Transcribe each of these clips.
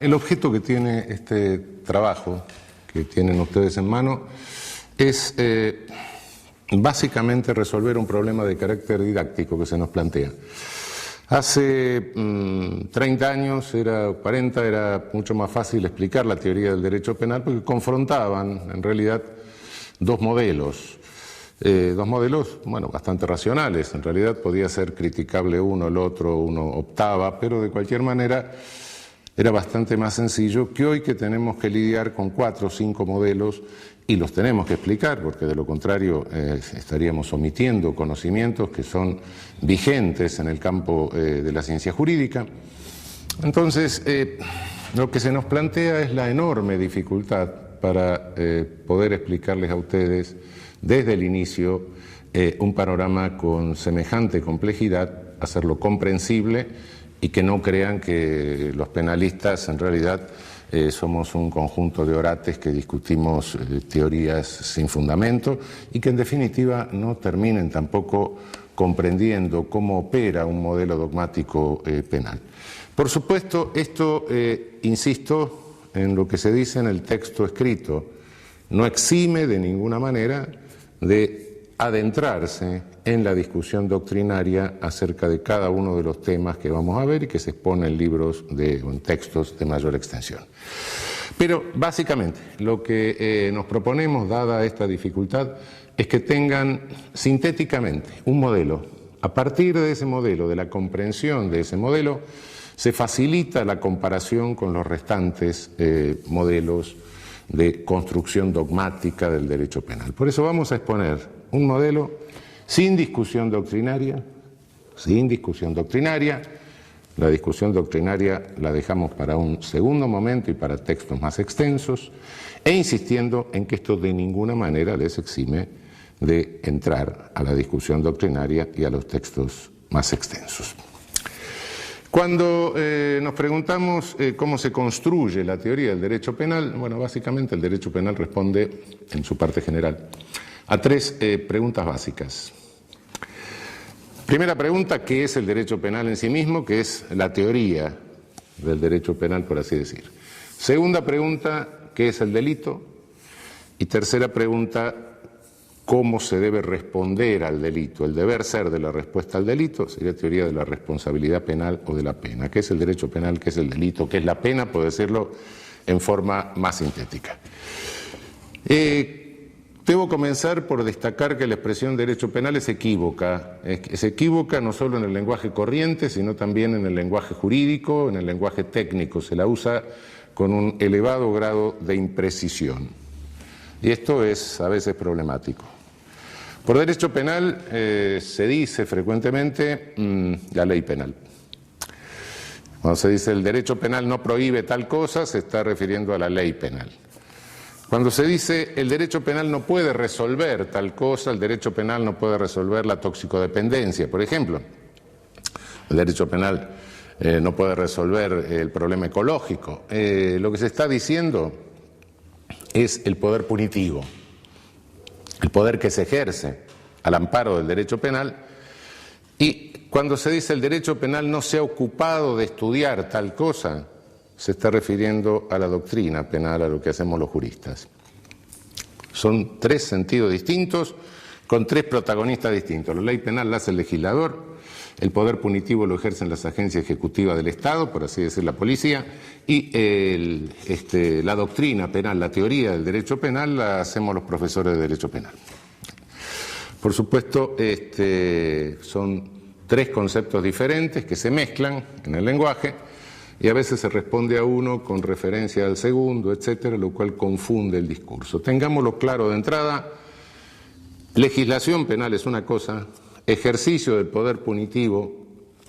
El objeto que tiene este trabajo que tienen ustedes en mano es básicamente resolver un problema de carácter didáctico que se nos plantea. Hace 30 años, 40, era mucho más fácil explicar la teoría del derecho penal porque confrontaban en realidad dos modelos, bueno, bastante racionales. En realidad podía ser criticable uno, el otro, uno optaba, pero de cualquier manera era bastante más sencillo que hoy, que tenemos que lidiar con 4 o 5 modelos y los tenemos que explicar, porque de lo contrario estaríamos omitiendo conocimientos que son vigentes en el campo de la ciencia jurídica. Entonces, lo que se nos plantea es la enorme dificultad para poder explicarles a ustedes desde el inicio un panorama con semejante complejidad, hacerlo comprensible y que no crean que los penalistas en realidad somos un conjunto de orates que discutimos teorías sin fundamento y que en definitiva no terminen tampoco comprendiendo cómo opera un modelo dogmático penal. Por supuesto, esto, insisto en lo que se dice en el texto escrito, no exime de ninguna manera de adentrarse en la discusión doctrinaria acerca de cada uno de los temas que vamos a ver y que se exponen en libros o en textos de mayor extensión. Pero básicamente lo que nos proponemos, dada esta dificultad, es que tengan sintéticamente un modelo. A partir de ese modelo, de la comprensión de ese modelo, se facilita la comparación con los restantes modelos de construcción dogmática del derecho penal. Por eso vamos a exponer un modelo sin discusión doctrinaria, La discusión doctrinaria la dejamos para un segundo momento y para textos más extensos, e insistiendo en que esto de ninguna manera les exime de entrar a la discusión doctrinaria y a los textos más extensos. Cuando nos preguntamos cómo se construye la teoría del derecho penal, bueno, básicamente el derecho penal responde, en su parte general, a 3 preguntas básicas. Primera pregunta, ¿qué es el derecho penal en sí mismo? Que es la teoría del derecho penal, por así decir. Segunda pregunta, ¿qué es el delito? Y tercera pregunta, ¿cómo se debe responder al delito? El deber ser de la respuesta al delito sería teoría de la responsabilidad penal o de la pena. ¿Qué es el derecho penal? ¿Qué es el delito? ¿Qué es la pena? Puedo decirlo en forma más sintética. Debo comenzar por destacar que la expresión derecho penal es equívoca. Es equívoca no solo en el lenguaje corriente, sino también en el lenguaje jurídico, en el lenguaje técnico. Se la usa con un elevado grado de imprecisión. Y esto es a veces problemático. Por derecho penal se dice frecuentemente la ley penal. Cuando se dice el derecho penal no prohíbe tal cosa, se está refiriendo a la ley penal. Cuando se dice el derecho penal no puede resolver tal cosa, el derecho penal no puede resolver la toxicodependencia, por ejemplo. El derecho penal no puede resolver el problema ecológico. Lo que se está diciendo es el poder punitivo, el poder que se ejerce al amparo del derecho penal. Y cuando se dice el derecho penal no se ha ocupado de estudiar tal cosa, se está refiriendo a la doctrina penal, a lo que hacemos los juristas. Son 3 sentidos distintos, con 3 protagonistas distintos. La ley penal la hace el legislador, el poder punitivo lo ejercen las agencias ejecutivas del Estado, por así decir, la policía, y la doctrina penal, la teoría del derecho penal, la hacemos los profesores de derecho penal. Por supuesto, son 3 conceptos diferentes que se mezclan en el lenguaje, y a veces se responde a uno con referencia al segundo, etcétera, lo cual confunde el discurso. Tengámoslo claro de entrada: legislación penal es una cosa, ejercicio del poder punitivo,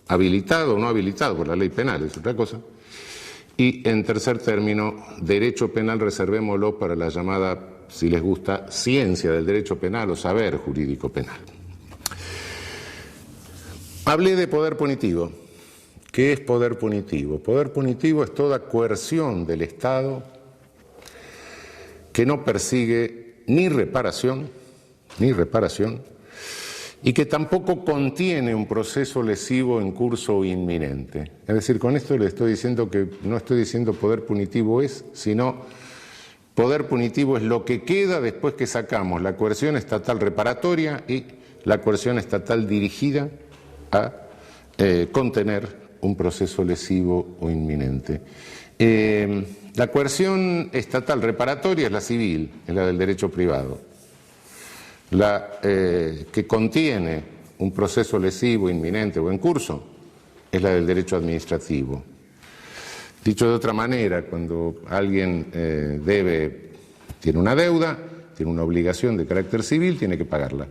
habilitado o no habilitado por la ley penal, es otra cosa, y en tercer término, derecho penal reservémoslo para la llamada, si les gusta, ciencia del derecho penal o saber jurídico penal. Hablé de poder punitivo. ¿Qué es poder punitivo? Poder punitivo es toda coerción del Estado que no persigue ni reparación, y que tampoco contiene un proceso lesivo en curso o inminente. Es decir, con esto le estoy diciendo que no estoy diciendo poder punitivo es, sino poder punitivo es lo que queda después que sacamos la coerción estatal reparatoria y la coerción estatal dirigida a contener un proceso lesivo o inminente. La coerción estatal reparatoria es la civil, es la del derecho privado. La que contiene un proceso lesivo inminente o en curso es la del derecho administrativo. Dicho de otra manera, cuando alguien tiene una deuda, tiene una obligación de carácter civil, tiene que pagarla.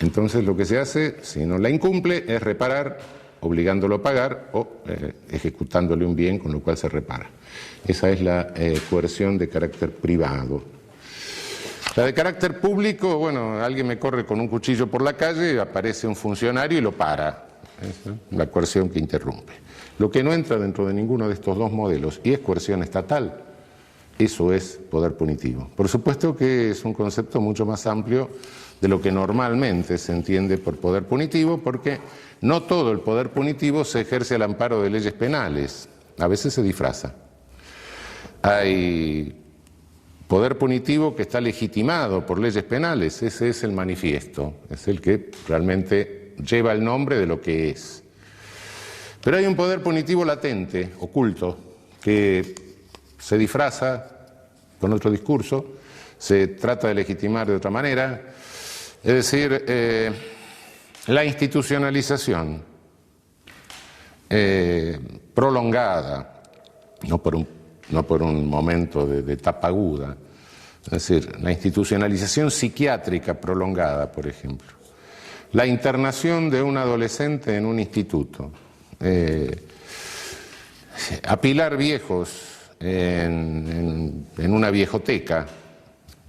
Entonces lo que se hace, si no la incumple, es reparar, obligándolo a pagar o ejecutándole un bien con lo cual se repara. Esa es la coerción de carácter privado. La de carácter público, bueno, alguien me corre con un cuchillo por la calle, aparece un funcionario y lo para. Esa es la coerción que interrumpe. Lo que no entra dentro de ninguno de estos dos modelos y es coerción estatal, eso es poder punitivo. Por supuesto que es un concepto mucho más amplio de lo que normalmente se entiende por poder punitivo, porque no todo el poder punitivo se ejerce al amparo de leyes penales, a veces se disfraza. Hay poder punitivo que está legitimado por leyes penales, ese es el manifiesto, es el que realmente lleva el nombre de lo que es. Pero hay un poder punitivo latente, oculto, que se disfraza con otro discurso, se trata de legitimar de otra manera, es decir, la institucionalización prolongada, no por un momento de tapa aguda, es decir, la institucionalización psiquiátrica prolongada, por ejemplo, la internación de un adolescente en un instituto, apilar viejos en una viejoteca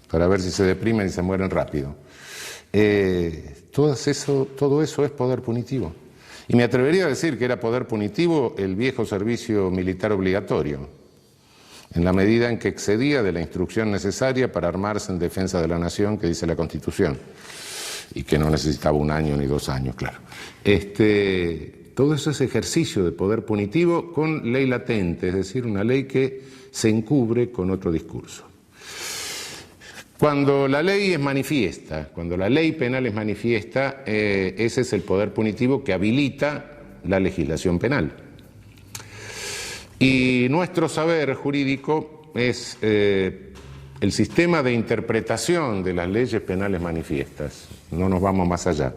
para ver si se deprimen y se mueren rápido. Todo eso es poder punitivo. Y me atrevería a decir que era poder punitivo el viejo servicio militar obligatorio, en la medida en que excedía de la instrucción necesaria para armarse en defensa de la nación que dice la Constitución, y que no necesitaba 1 año ni 2 años, claro. Todo eso es ejercicio de poder punitivo con ley latente, es decir, una ley que se encubre con otro discurso. Cuando la ley es manifiesta, cuando la ley penal es manifiesta, ese es el poder punitivo que habilita la legislación penal. Y nuestro saber jurídico es el sistema de interpretación de las leyes penales manifiestas. No nos vamos más allá.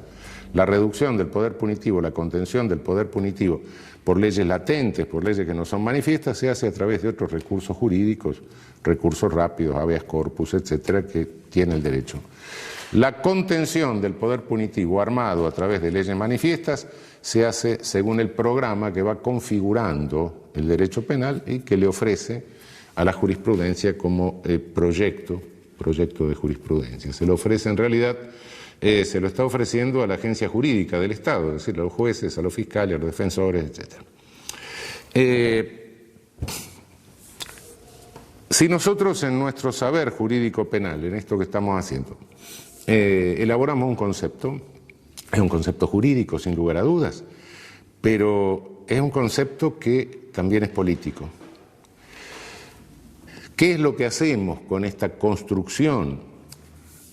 La reducción del poder punitivo, la contención del poder punitivo por leyes latentes, por leyes que no son manifiestas, se hace a través de otros recursos jurídicos, recursos rápidos, habeas corpus, etcétera, que tiene el derecho. La contención del poder punitivo armado a través de leyes manifiestas se hace según el programa que va configurando el derecho penal y que le ofrece a la jurisprudencia como proyecto de jurisprudencia. Se lo ofrece en realidad, se lo está ofreciendo a la agencia jurídica del Estado, es decir, a los jueces, a los fiscales, a los defensores, etc. Si nosotros en nuestro saber jurídico penal, en esto que estamos haciendo, elaboramos un concepto, es un concepto jurídico sin lugar a dudas, pero es un concepto que también es político. ¿Qué es lo que hacemos con esta construcción?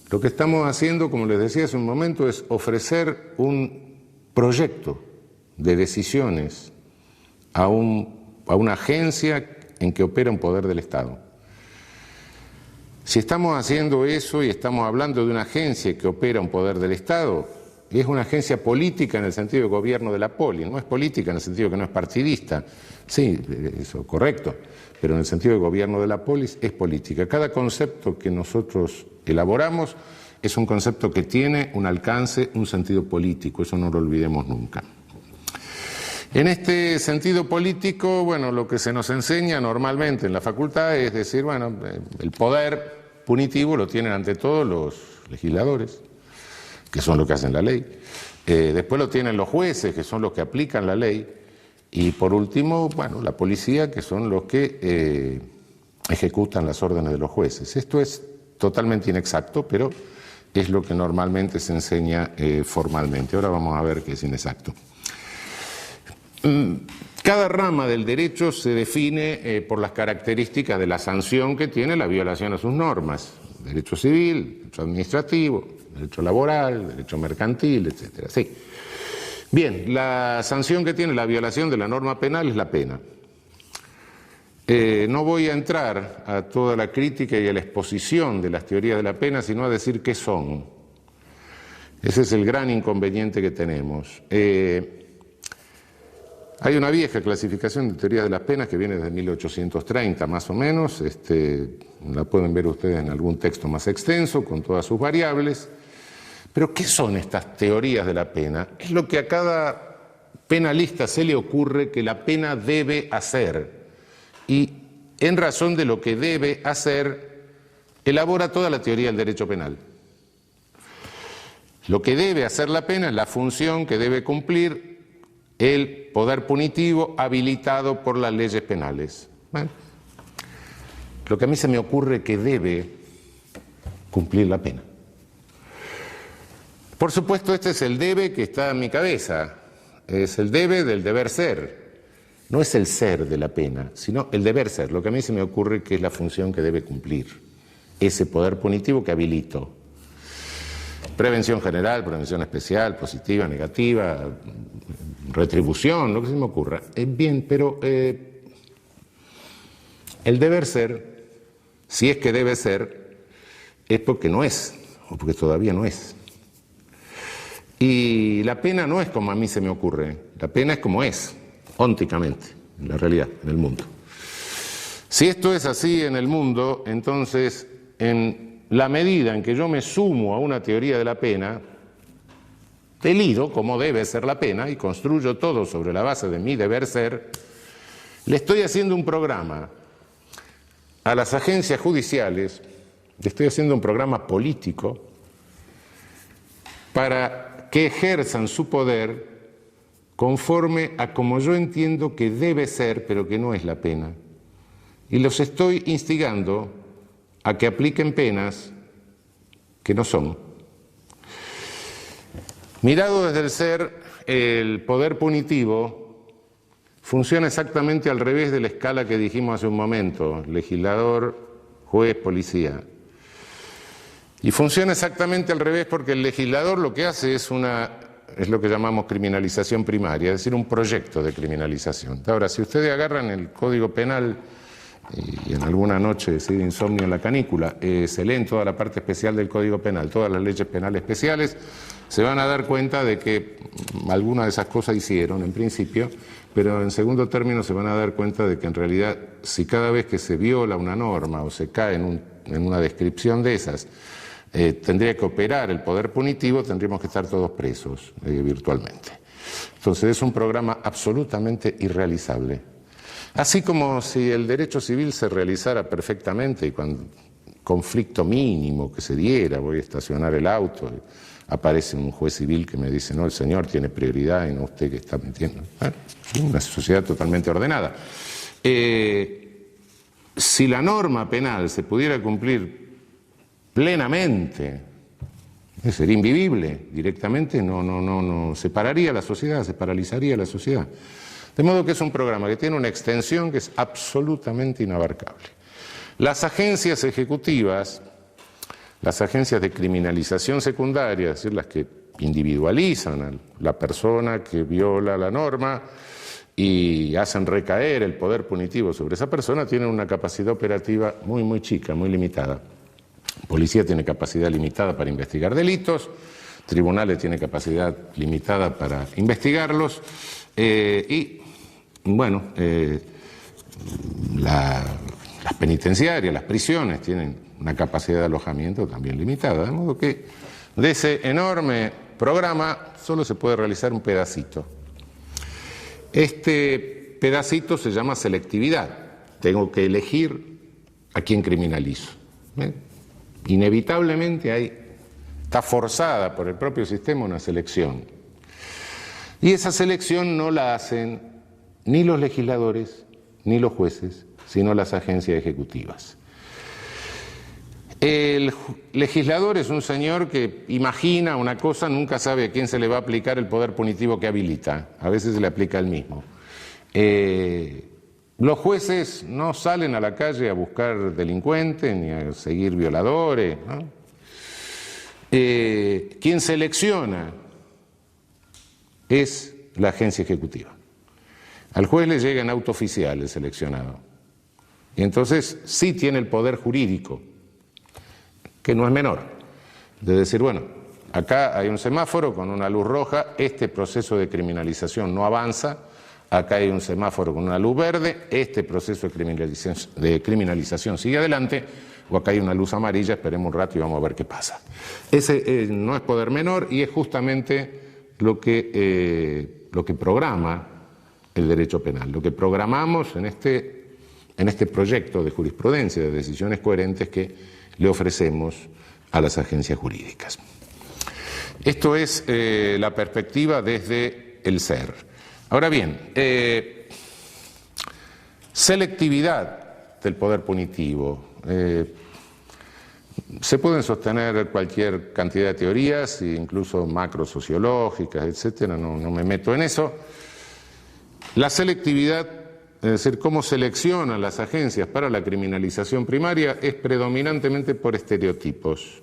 Lo que estamos haciendo, como les decía hace un momento, es ofrecer un proyecto de decisiones a una agencia en que opera un poder del Estado. Si estamos haciendo eso y estamos hablando de una agencia que opera un poder del Estado, es una agencia política en el sentido de gobierno de la poli, no es política en el sentido que no es partidista, sí, eso correcto, pero en el sentido de gobierno de la polis es política. Cada concepto que nosotros elaboramos es un concepto que tiene un alcance, un sentido político, eso no lo olvidemos nunca. En este sentido político, bueno, lo que se nos enseña normalmente en la facultad es decir, bueno, el poder punitivo lo tienen ante todo los legisladores, que son los que hacen la ley, después lo tienen los jueces, que son los que aplican la ley, y por último, bueno, la policía, que son los que ejecutan las órdenes de los jueces. Esto es totalmente inexacto, pero es lo que normalmente se enseña formalmente. Ahora vamos a ver qué es inexacto. Cada rama del derecho se define por las características de la sanción que tiene la violación a sus normas. Derecho civil, derecho administrativo, derecho laboral, derecho mercantil, etc. Sí. Bien, la sanción que tiene la violación de la norma penal es la pena. No voy a entrar a toda la crítica y a la exposición de las teorías de la pena, sino a decir qué son. Ese es el gran inconveniente que tenemos. Hay una vieja clasificación de teorías de las penas que viene desde 1830 más o menos, la pueden ver ustedes en algún texto más extenso con todas sus variables. Pero ¿qué son estas teorías de la pena? Es lo que a cada penalista se le ocurre que la pena debe hacer. Y en razón de lo que debe hacer, elabora toda la teoría del derecho penal. Lo que debe hacer la pena es la función que debe cumplir el poder punitivo habilitado por las leyes penales. Bueno, lo que a mí se me ocurre que debe cumplir la pena. Por supuesto, este es el debe que está en mi cabeza, es el debe del deber ser. No es el ser de la pena, sino el deber ser, lo que a mí se me ocurre que es la función que debe cumplir, ese poder punitivo que habilito. Prevención general, prevención especial, positiva, negativa, retribución, lo que se me ocurra. Bien, pero el deber ser, si es que debe ser, es porque no es, o porque todavía no es. Y la pena no es como a mí se me ocurre, la pena es como es. Ónticamente, en la realidad, en el mundo. Si esto es así en el mundo, entonces, en la medida en que yo me sumo a una teoría de la pena, delido como debe ser la pena y construyo todo sobre la base de mi deber ser, le estoy haciendo un programa a las agencias judiciales, le estoy haciendo un programa político para que ejerzan su poder conforme a como yo entiendo que debe ser, pero que no es la pena. Y los estoy instigando a que apliquen penas que no son. Mirado desde el ser, el poder punitivo funciona exactamente al revés de la escala que dijimos hace un momento, legislador, juez, policía. Y funciona exactamente al revés porque el legislador lo que hace es lo que llamamos criminalización primaria, es decir, un proyecto de criminalización. Ahora, si ustedes agarran el Código Penal y en alguna noche de insomnio en la canícula, se leen toda la parte especial del Código Penal, todas las leyes penales especiales, se van a dar cuenta de que algunas de esas cosas hicieron en principio, pero en segundo término se van a dar cuenta de que en realidad si cada vez que se viola una norma o se cae en una descripción de esas, tendría que operar el poder punitivo, tendríamos que estar todos presos virtualmente. Entonces es un programa absolutamente irrealizable. Así como si el derecho civil se realizara perfectamente y cuando conflicto mínimo que se diera, voy a estacionar el auto, aparece un juez civil que me dice, no, el señor tiene prioridad y no usted que está metiendo. Una sociedad totalmente ordenada. Si la norma penal se pudiera cumplir plenamente, sería invivible directamente, no separaría la sociedad, se paralizaría la sociedad. De modo que es un programa que tiene una extensión que es absolutamente inabarcable. Las agencias ejecutivas, las agencias de criminalización secundaria, es decir, las que individualizan a la persona que viola la norma y hacen recaer el poder punitivo sobre esa persona, tienen una capacidad operativa muy, muy chica, muy limitada. Policía tiene capacidad limitada para investigar delitos, tribunales tienen capacidad limitada para investigarlos y, bueno, las penitenciarias, las prisiones tienen una capacidad de alojamiento también limitada, de modo que de ese enorme programa solo se puede realizar un pedacito. Este pedacito se llama selectividad. Tengo que elegir a quién criminalizo. Inevitablemente está forzada por el propio sistema una selección. Y esa selección no la hacen ni los legisladores ni los jueces, sino las agencias ejecutivas. El legislador es un señor que imagina una cosa, nunca sabe a quién se le va a aplicar el poder punitivo que habilita. A veces se le aplica el mismo. Los jueces no salen a la calle a buscar delincuentes ni a seguir violadores, ¿no? Quien selecciona es la agencia ejecutiva. Al juez le llega en auto oficial el seleccionado. Y entonces sí tiene el poder jurídico, que no es menor, de decir, bueno, acá hay un semáforo con una luz roja, este proceso de criminalización no avanza, acá hay un semáforo con una luz verde, este proceso de criminalización sigue adelante, o acá hay una luz amarilla, esperemos un rato y vamos a ver qué pasa. Ese no es poder menor y es justamente lo que programa el derecho penal, lo que programamos en este proyecto de jurisprudencia, de decisiones coherentes que le ofrecemos a las agencias jurídicas. Esto es la perspectiva desde el ser. Ahora bien, selectividad del poder punitivo. Se pueden sostener cualquier cantidad de teorías, incluso macrosociológicas, etcétera, no me meto en eso. La selectividad, es decir, cómo seleccionan las agencias para la criminalización primaria, es predominantemente por estereotipos.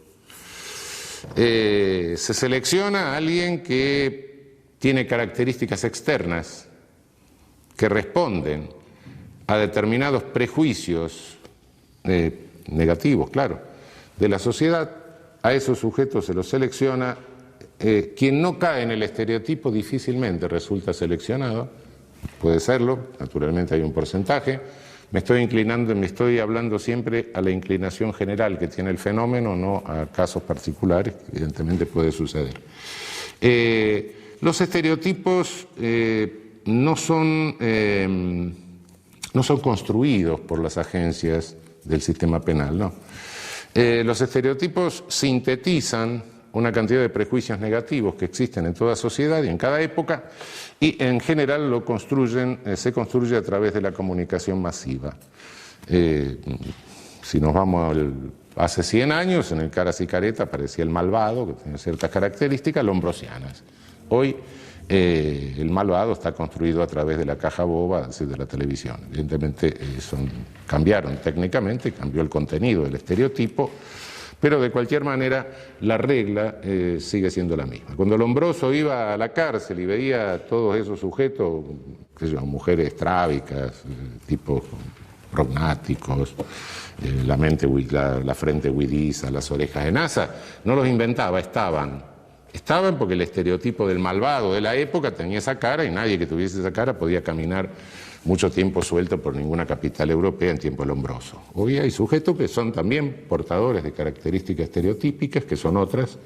Se selecciona a alguien que tiene características externas que responden a determinados prejuicios negativos, claro, de la sociedad. A esos sujetos se los selecciona. Quien no cae en el estereotipo difícilmente resulta seleccionado. Puede serlo, naturalmente hay un porcentaje. Me estoy hablando siempre a la inclinación general que tiene el fenómeno, no a casos particulares, que evidentemente puede suceder. Los estereotipos no son construidos por las agencias del sistema penal, no. Los estereotipos sintetizan una cantidad de prejuicios negativos que existen en toda sociedad y en cada época, y en general se construye a través de la comunicación masiva. Si nos vamos hace 100 años, en el Caras y Careta aparecía el malvado, que tiene ciertas características lombrosianas. Hoy el malvado está construido a través de la caja boba, es decir, de la televisión. Evidentemente cambiaron técnicamente, cambió el contenido del estereotipo, pero de cualquier manera la regla sigue siendo la misma. Cuando Lombroso iba a la cárcel y veía a todos esos sujetos, mujeres estrábicas, tipos prognáticos, la frente huidiza, las orejas en asa, no los inventaba, estaban porque el estereotipo del malvado de la época tenía esa cara y nadie que tuviese esa cara podía caminar mucho tiempo suelto por ninguna capital europea en tiempo Lombroso. Hoy hay sujetos que son también portadores de características estereotípicas, que son otras.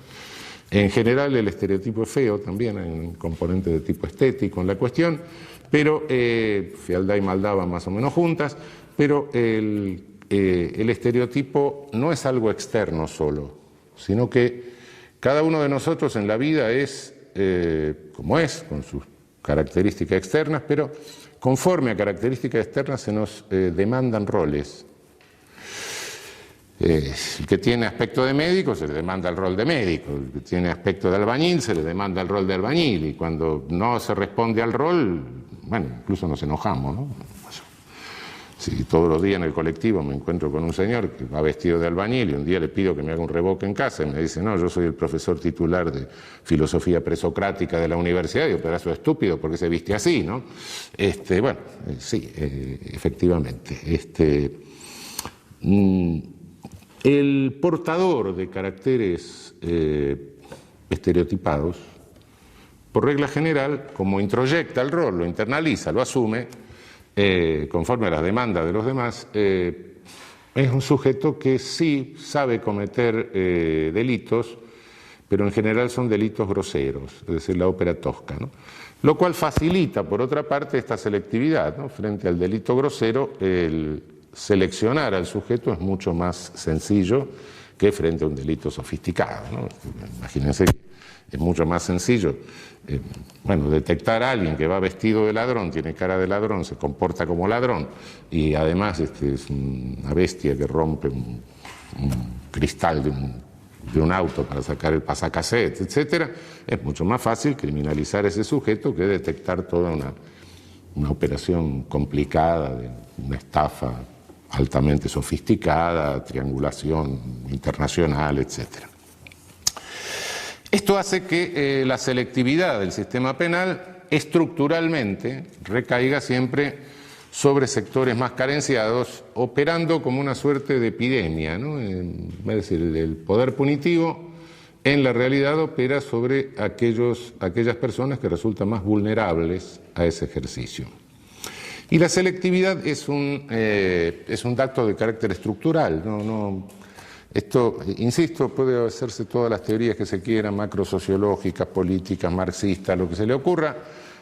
En general el estereotipo es feo también, hay un componente de tipo estético en la cuestión, pero fealdad y maldad van más o menos juntas, pero el estereotipo no es algo externo solo, sino que cada uno de nosotros en la vida es como es, con sus características externas, pero conforme a características externas se nos demandan roles. El que tiene aspecto de médico se le demanda el rol de médico, el que tiene aspecto de albañil se le demanda el rol de albañil, y cuando no se responde al rol, bueno, incluso nos enojamos, ¿no? Si todos los días en el colectivo me encuentro con un señor que va vestido de albañil y un día le pido que me haga un revoque en casa y me dice, no, yo soy el profesor titular filosofía presocrática de la universidad, y yo, pedazo estúpido, porque se viste así, ¿no? Bueno, sí, efectivamente. El portador de caracteres estereotipados, por regla general, como introyecta el rol, lo internaliza, lo asume, conforme a las demandas de los demás, es un sujeto que sí sabe cometer delitos, pero en general son delitos groseros, es decir, la ópera tosca, ¿no? Lo cual facilita, por otra parte, esta selectividad, ¿no? Frente al delito grosero, el seleccionar al sujeto es mucho más sencillo que frente a un delito sofisticado, ¿no? Imagínense que es mucho más sencillo, detectar a alguien que va vestido de ladrón, tiene cara de ladrón, se comporta como ladrón y además es una bestia que rompe un cristal de un auto para sacar el pasacassette, etcétera, es mucho más fácil criminalizar a ese sujeto que detectar toda una operación complicada, de una estafa altamente sofisticada, triangulación internacional, etcétera. Esto hace que la selectividad del sistema penal estructuralmente recaiga siempre sobre sectores más carenciados, operando como una suerte de epidemia, ¿no? Es decir, el poder punitivo en la realidad opera sobre aquellas personas que resultan más vulnerables a ese ejercicio. Y la selectividad es un dato de carácter estructural, esto, insisto, puede hacerse todas las teorías que se quieran, macrosociológicas, políticas, marxistas, lo que se le ocurra,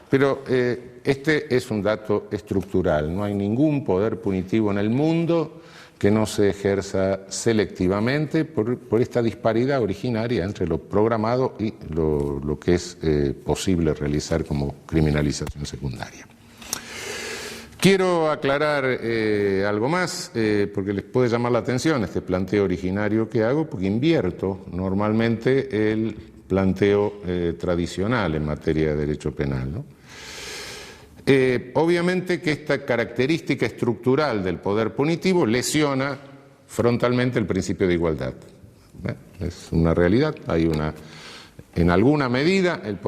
pero este es un dato estructural. No hay ningún poder punitivo en el mundo que no se ejerza selectivamente por esta disparidad originaria entre lo programado y lo que es posible realizar como criminalización secundaria. Quiero aclarar algo más, porque les puede llamar la atención este planteo originario que hago, porque invierto normalmente el planteo tradicional en materia de derecho penal, ¿no? Obviamente que esta característica estructural del poder punitivo lesiona frontalmente el principio de igualdad. Es una realidad, en alguna medida el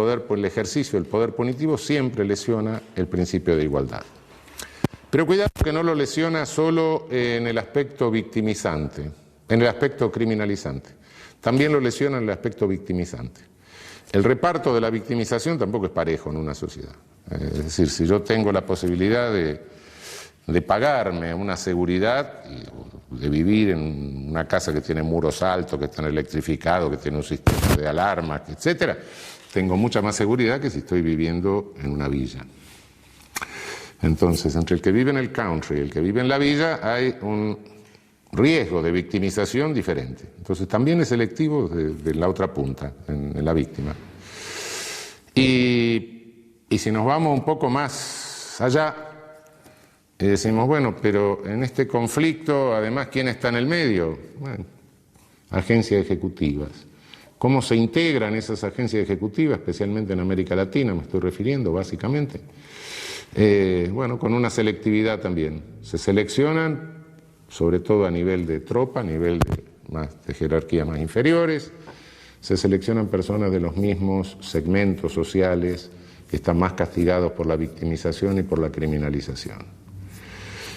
ejercicio del poder punitivo siempre lesiona el principio de igualdad. Pero cuidado que no lo lesiona solo en el aspecto victimizante, en el aspecto criminalizante. También lo lesiona en el aspecto victimizante. El reparto de la victimización tampoco es parejo en una sociedad. Es decir, si yo tengo la posibilidad de pagarme una seguridad, de vivir en una casa que tiene muros altos, que están electrificados, que tiene un sistema de alarmas, etcétera, tengo mucha más seguridad que si estoy viviendo en una villa. Entonces, entre el que vive en el country y el que vive en la villa hay un riesgo de victimización diferente. Entonces, también es selectivo de la otra punta, en la víctima. Y si nos vamos un poco más allá, y decimos, bueno, pero en este conflicto, además, ¿quién está en el medio? Bueno, agencias ejecutivas. ¿Cómo se integran esas agencias ejecutivas, especialmente en América Latina, me estoy refiriendo básicamente? Bueno, con una selectividad también. Se seleccionan, sobre todo a nivel de tropa, a nivel de jerarquías más inferiores, se seleccionan personas de los mismos segmentos sociales que están más castigados por la victimización y por la criminalización.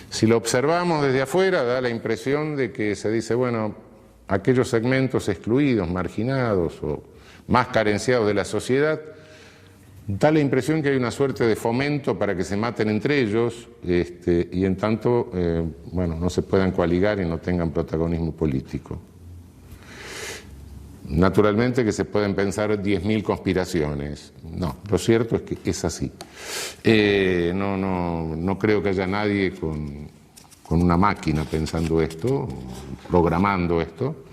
Si lo observamos desde afuera, da la impresión de que se dice, bueno, aquellos segmentos excluidos, marginados o más carenciados de la sociedad, da la impresión que hay una suerte de fomento para que se maten entre ellos y en tanto, bueno, no se puedan coaligar y no tengan protagonismo político. Naturalmente que se pueden pensar 10.000 conspiraciones. No, lo cierto es que es así. No creo que haya nadie con una máquina pensando esto, programando esto.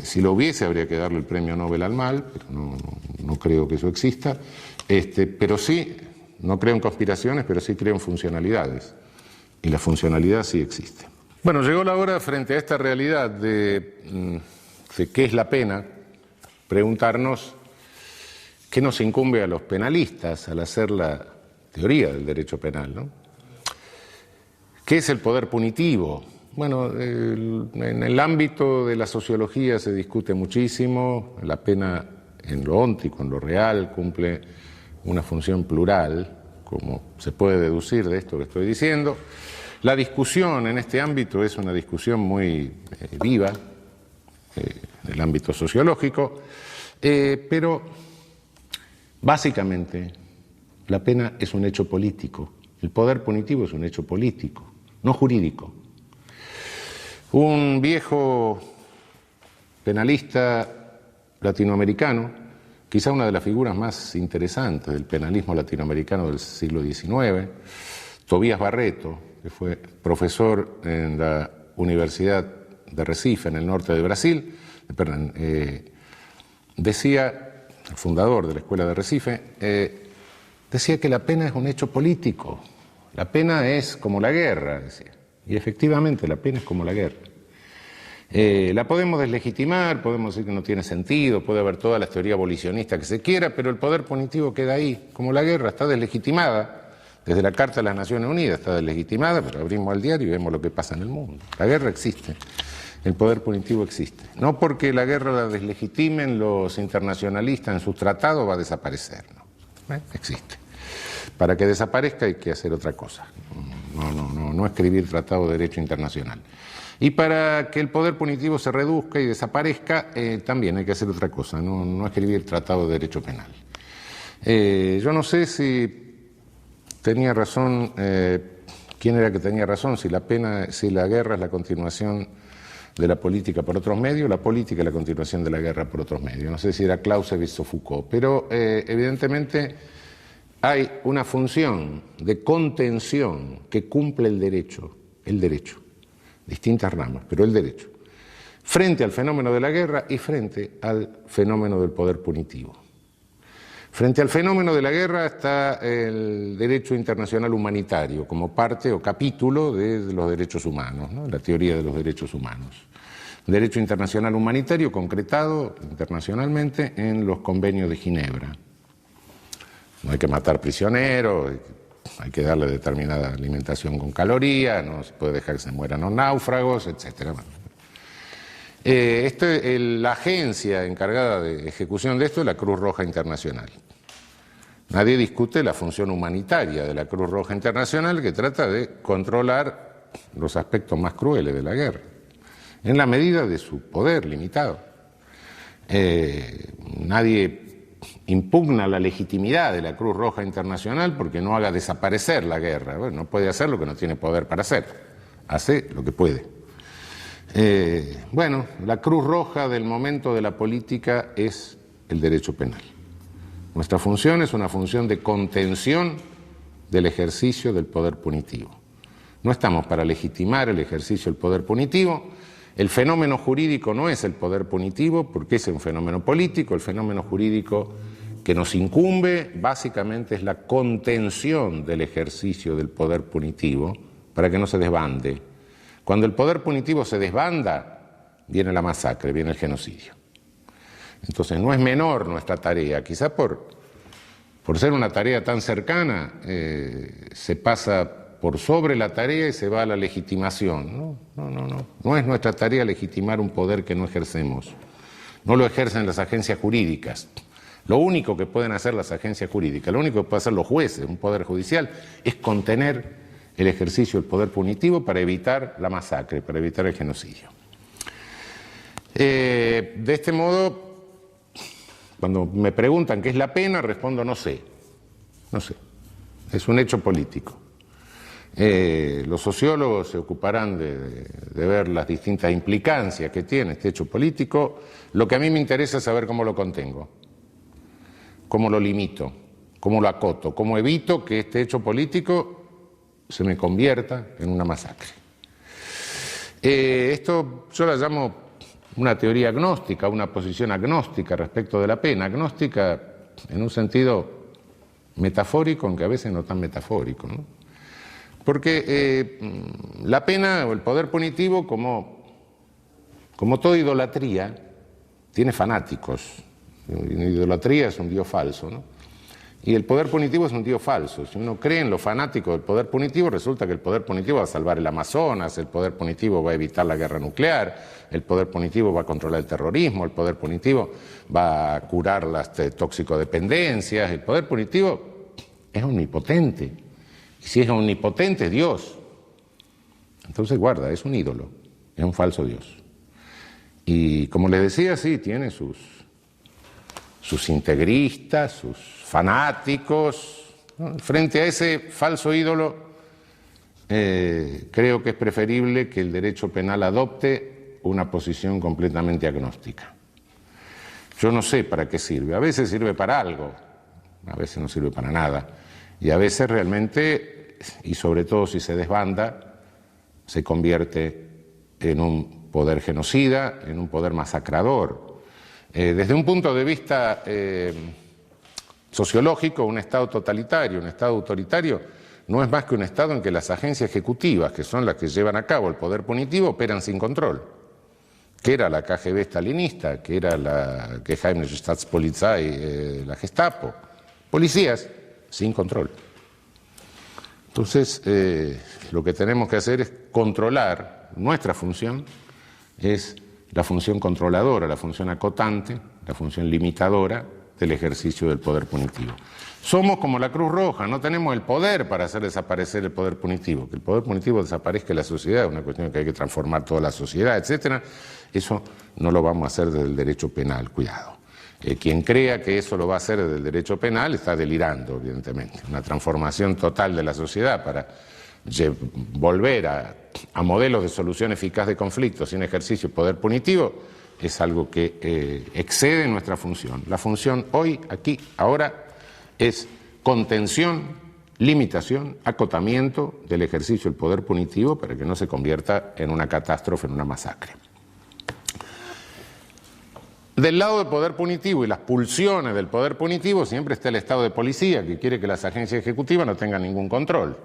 Si lo hubiese, habría que darle el premio Nobel al mal, pero no creo que eso exista. Pero sí, no creo en conspiraciones, pero sí creo en funcionalidades. Y la funcionalidad sí existe. Bueno, llegó la hora, frente a esta realidad de qué es la pena, preguntarnos qué nos incumbe a los penalistas al hacer la teoría del derecho penal, ¿no? ¿Qué es el poder punitivo? Bueno, en el ámbito de la sociología se discute muchísimo. La pena en lo óntico, en lo real, cumple una función plural, como se puede deducir de esto que estoy diciendo. La discusión en este ámbito es una discusión muy viva, en el ámbito sociológico, pero básicamente la pena es un hecho político. El poder punitivo es un hecho político, no jurídico. Un viejo penalista latinoamericano, quizá una de las figuras más interesantes del penalismo latinoamericano del siglo XIX, Tobías Barreto, que fue profesor en la Universidad de Recife, en el norte de Brasil, decía, el fundador de la Escuela de Recife, decía que la pena es un hecho político, la pena es como la guerra, decía. Y efectivamente la pena es como la guerra. La podemos deslegitimar, podemos decir que no tiene sentido, puede haber todas las teorías abolicionistas que se quiera, pero el poder punitivo queda ahí, como la guerra está deslegitimada. Desde la Carta de las Naciones Unidas está deslegitimada, pero abrimos el diario y vemos lo que pasa en el mundo. La guerra existe, el poder punitivo existe. No porque la guerra la deslegitimen los internacionalistas en sus tratados va a desaparecer, no. Existe. Para que desaparezca hay que hacer otra cosa, no escribir tratado de derecho internacional. Y para que el poder punitivo se reduzca y desaparezca, también hay que hacer otra cosa, no escribir tratado de derecho penal. Yo no sé si tenía razón, quién era que tenía razón, si la guerra es la continuación de la política por otros medios, la política es la continuación de la guerra por otros medios. No sé si era Clausewitz o Foucault, pero evidentemente hay una función de contención que cumple el derecho, distintas ramas, pero el derecho, frente al fenómeno de la guerra y frente al fenómeno del poder punitivo. Frente al fenómeno de la guerra está el derecho internacional humanitario como parte o capítulo de los derechos humanos, ¿no? La teoría de los derechos humanos. Derecho internacional humanitario concretado internacionalmente en los convenios de Ginebra. No hay que matar prisioneros, hay que darle determinada alimentación con calorías, no se puede dejar que se mueran los náufragos, etc. La agencia encargada de ejecución de esto es la Cruz Roja Internacional. Nadie discute la función humanitaria de la Cruz Roja Internacional, que trata de controlar los aspectos más crueles de la guerra, en la medida de su poder limitado. Nadie impugna la legitimidad de la Cruz Roja Internacional porque no haga desaparecer la guerra. Bueno, no puede hacer lo que no tiene poder para hacer, hace lo que puede. La Cruz Roja del momento de la política es el derecho penal. Nuestra función es una función de contención del ejercicio del poder punitivo. No estamos para legitimar el ejercicio del poder punitivo. El fenómeno jurídico no es el poder punitivo porque es un fenómeno político. El fenómeno jurídico que nos incumbe básicamente es la contención del ejercicio del poder punitivo para que no se desbande. Cuando el poder punitivo se desbanda, viene la masacre, viene el genocidio. Entonces no es menor nuestra tarea, quizá por ser una tarea tan cercana, se pasa por sobre la tarea y se va a la legitimación. No es nuestra tarea legitimar un poder que no ejercemos. No lo ejercen las agencias jurídicas. Lo único que pueden hacer las agencias jurídicas, lo único que pueden hacer los jueces, un poder judicial, es contener el ejercicio del poder punitivo para evitar la masacre, para evitar el genocidio. De este modo, cuando me preguntan qué es la pena, respondo no sé. Es un hecho político. Los sociólogos se ocuparán de ver las distintas implicancias que tiene este hecho político. Lo que a mí me interesa es saber cómo lo contengo, cómo lo limito, cómo lo acoto, cómo evito que este hecho político se me convierta en una masacre. Esto yo la llamo una teoría agnóstica, una posición agnóstica respecto de la pena, agnóstica en un sentido metafórico, aunque a veces no tan metafórico, ¿no? Porque la pena o el poder punitivo, como toda idolatría, tiene fanáticos. La idolatría es un dios falso, ¿no? Y el poder punitivo es un dios falso. Si uno cree en los fanáticos del poder punitivo, resulta que el poder punitivo va a salvar el Amazonas, el poder punitivo va a evitar la guerra nuclear, el poder punitivo va a controlar el terrorismo, el poder punitivo va a curar las toxicodependencias, el poder punitivo es omnipotente. Y si es omnipotente, es Dios. Entonces guarda, es un ídolo, es un falso Dios. Y como les decía, sí, tiene sus integristas, sus fanáticos, ¿no? Frente a ese falso ídolo, creo que es preferible que el derecho penal adopte una posición completamente agnóstica. Yo no sé para qué sirve, a veces sirve para algo, a veces no sirve para nada, y a veces realmente, y sobre todo si se desbanda, se convierte en un poder genocida, en un poder masacrador. Desde un punto de vista sociológico, un Estado totalitario, un Estado autoritario, no es más que un Estado en que las agencias ejecutivas, que son las que llevan a cabo el poder punitivo, operan sin control. que era la KGB stalinista, que era la Geheime Staatspolizei, la Gestapo. Policías sin control. Entonces, lo que tenemos que hacer es controlar. Nuestra función es la función controladora, la función acotante, la función limitadora del ejercicio del poder punitivo. Somos como la Cruz Roja, no tenemos el poder para hacer desaparecer el poder punitivo. Que el poder punitivo desaparezca de la sociedad es una cuestión que hay que transformar toda la sociedad, etcétera. Eso no lo vamos a hacer desde el derecho penal, cuidado. Quien crea que eso lo va a hacer desde el derecho penal está delirando, evidentemente. Una transformación total de la sociedad para volver a modelos de solución eficaz de conflictos sin ejercicio de poder punitivo es algo que excede nuestra función. La función hoy, aquí, ahora, es contención, limitación, acotamiento del ejercicio del poder punitivo para que no se convierta en una catástrofe, en una masacre. Del lado del poder punitivo y las pulsiones del poder punitivo siempre está el Estado de policía, que quiere que las agencias ejecutivas no tengan ningún control.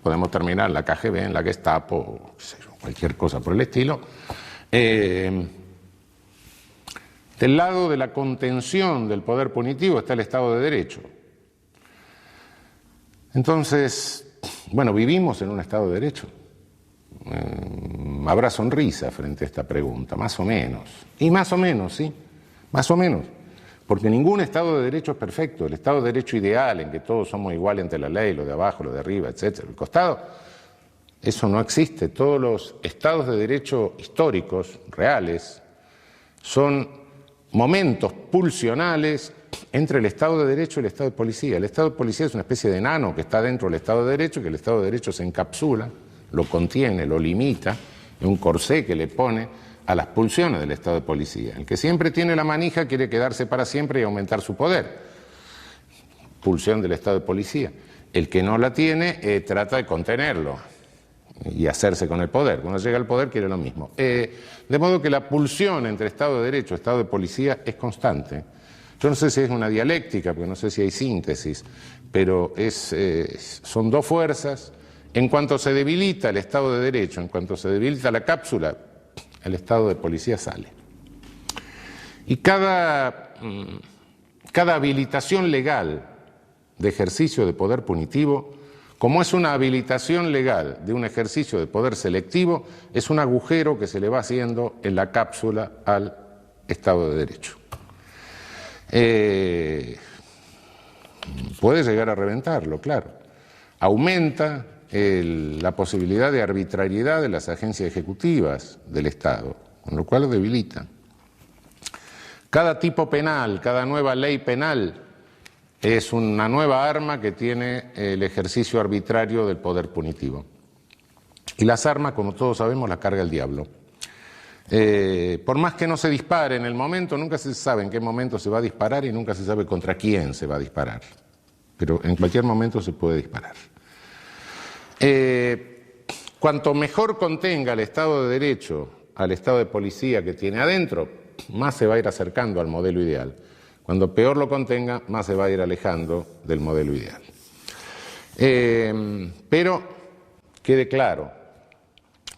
Podemos terminar en la KGB, en la Gestapo, o cualquier cosa por el estilo. Del lado de la contención del poder punitivo está el Estado de Derecho. Entonces, bueno, vivimos en un Estado de Derecho. Habrá sonrisa frente a esta pregunta, más o menos. Y más o menos, sí. Más o menos, porque ningún Estado de Derecho es perfecto. El Estado de Derecho ideal, en que todos somos iguales ante la ley, lo de abajo, lo de arriba, etcétera, el costado, eso no existe. Todos los Estados de Derecho históricos, reales, son momentos pulsionales entre el Estado de Derecho y el Estado de Policía. El Estado de Policía es una especie de enano que está dentro del Estado de Derecho, que el Estado de Derecho se encapsula, lo contiene, lo limita, es un corsé que le pone a las pulsiones del Estado de Policía. El que siempre tiene la manija quiere quedarse para siempre y aumentar su poder. Pulsión del Estado de Policía. El que no la tiene trata de contenerlo y hacerse con el poder. Cuando llega al poder quiere lo mismo. De modo que la pulsión entre Estado de Derecho y Estado de Policía es constante. Yo no sé si es una dialéctica, porque no sé si hay síntesis, pero son dos fuerzas. En cuanto se debilita el Estado de Derecho, en cuanto se debilita la cápsula, el Estado de Policía sale. Y cada habilitación legal de ejercicio de poder punitivo, como es una habilitación legal de un ejercicio de poder selectivo, es un agujero que se le va haciendo en la cápsula al Estado de Derecho. Puede llegar a reventarlo, claro. Aumenta la posibilidad de arbitrariedad de las agencias ejecutivas del Estado, con lo cual lo debilita. Cada tipo penal, cada nueva ley penal es una nueva arma que tiene el ejercicio arbitrario del poder punitivo. Y las armas, como todos sabemos, las carga el diablo. Por más que no se dispare en el momento, nunca se sabe en qué momento se va a disparar y nunca se sabe contra quién se va a disparar. Pero en cualquier momento se puede disparar. Cuanto mejor contenga el Estado de Derecho al Estado de Policía que tiene adentro, más se va a ir acercando al modelo ideal. Cuando peor lo contenga, más se va a ir alejando del modelo ideal. Pero quede claro,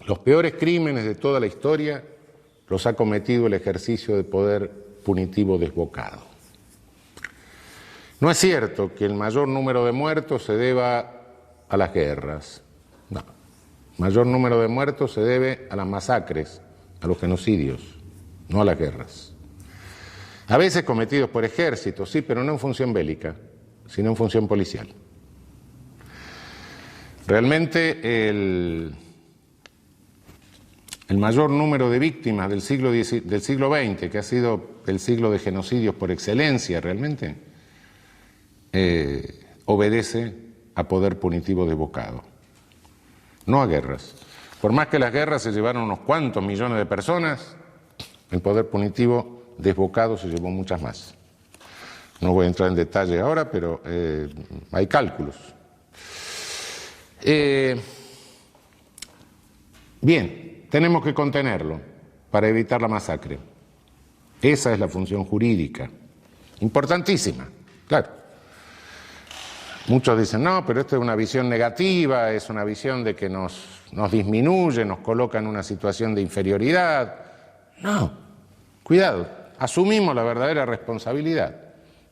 los peores crímenes de toda la historia los ha cometido el ejercicio de poder punitivo desbocado. No es cierto que el mayor número de muertos se deba a las guerras. No. El mayor número de muertos se debe a las masacres, a los genocidios, no a las guerras. A veces cometidos por ejércitos, sí, pero no en función bélica, sino en función policial. Realmente el mayor número de víctimas del siglo XX, que ha sido el siglo de genocidios por excelencia realmente, obedece a poder punitivo desbocado, no a guerras. Por más que las guerras se llevaron unos cuantos millones de personas, el poder punitivo desbocado se llevó muchas más. No voy a entrar en detalle ahora, pero hay cálculos. Bien, tenemos que contenerlo para evitar la masacre. Esa es la función jurídica, importantísima, claro. Muchos dicen, no, pero esto es una visión negativa, es una visión de que nos disminuye, nos coloca en una situación de inferioridad. No, cuidado, asumimos la verdadera responsabilidad.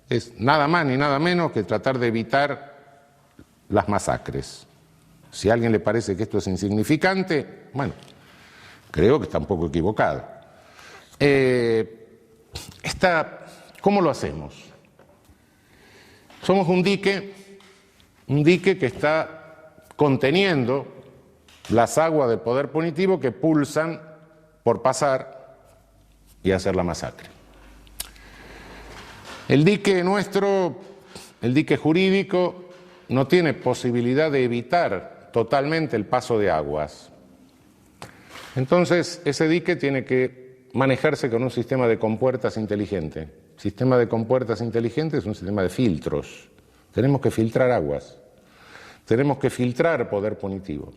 Es nada más ni nada menos que tratar de evitar las masacres. Si a alguien le parece que esto es insignificante, bueno, creo que está un poco equivocado. ¿Cómo lo hacemos? Somos un dique que está conteniendo las aguas del poder punitivo que pulsan por pasar y hacer la masacre. El dique nuestro, el dique jurídico, no tiene posibilidad de evitar totalmente el paso de aguas. Entonces, ese dique tiene que manejarse con un sistema de compuertas inteligente. El sistema de compuertas inteligente es un sistema de filtros. Tenemos que filtrar aguas. Tenemos que filtrar poder punitivo.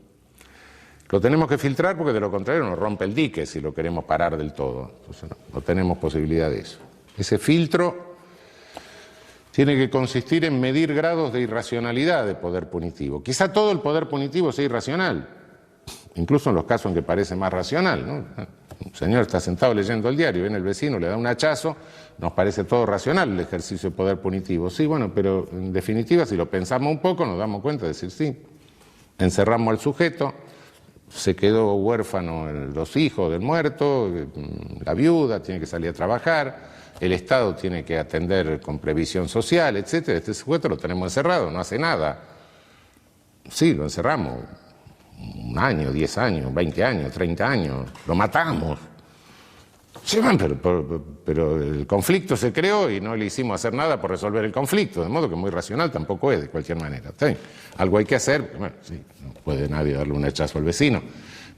Lo tenemos que filtrar porque de lo contrario nos rompe el dique si lo queremos parar del todo. Entonces no tenemos posibilidad de eso. Ese filtro tiene que consistir en medir grados de irracionalidad de poder punitivo. Quizá todo el poder punitivo sea irracional, incluso en los casos en que parece más racional, ¿no? Un señor está sentado leyendo el diario, viene el vecino, le da un hachazo, nos parece todo racional el ejercicio de poder punitivo. Sí, bueno, pero en definitiva, si lo pensamos un poco, nos damos cuenta de decir sí. Encerramos al sujeto, se quedó huérfano los hijos del muerto, la viuda tiene que salir a trabajar, el Estado tiene que atender con previsión social, etcétera. Este sujeto lo tenemos encerrado, no hace nada. Sí, lo encerramos. 1 año, 10 años, 20 años, 30 años, lo matamos. Sí, pero el conflicto se creó y no le hicimos hacer nada por resolver el conflicto, de modo que muy racional tampoco es, de cualquier manera. ¿Sí? Algo hay que hacer, bueno, sí, no puede nadie darle un hachazo al vecino,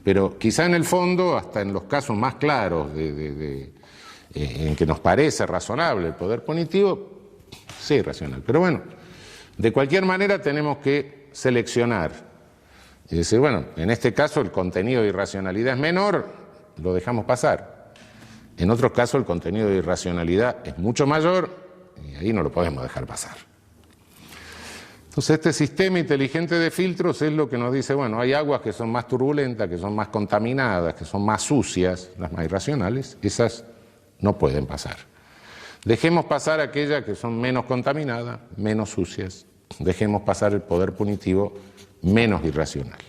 pero quizá en el fondo, hasta en los casos más claros en que nos parece razonable el poder punitivo, sí, racional. Pero bueno, de cualquier manera tenemos que seleccionar. Y decir, bueno, en este caso el contenido de irracionalidad es menor, lo dejamos pasar. En otros casos el contenido de irracionalidad es mucho mayor y ahí no lo podemos dejar pasar. Entonces este sistema inteligente de filtros es lo que nos dice, bueno, hay aguas que son más turbulentas, que son más contaminadas, que son más sucias, las más irracionales, esas no pueden pasar. Dejemos pasar aquellas que son menos contaminadas, menos sucias. Dejemos pasar el poder punitivo menos irracional,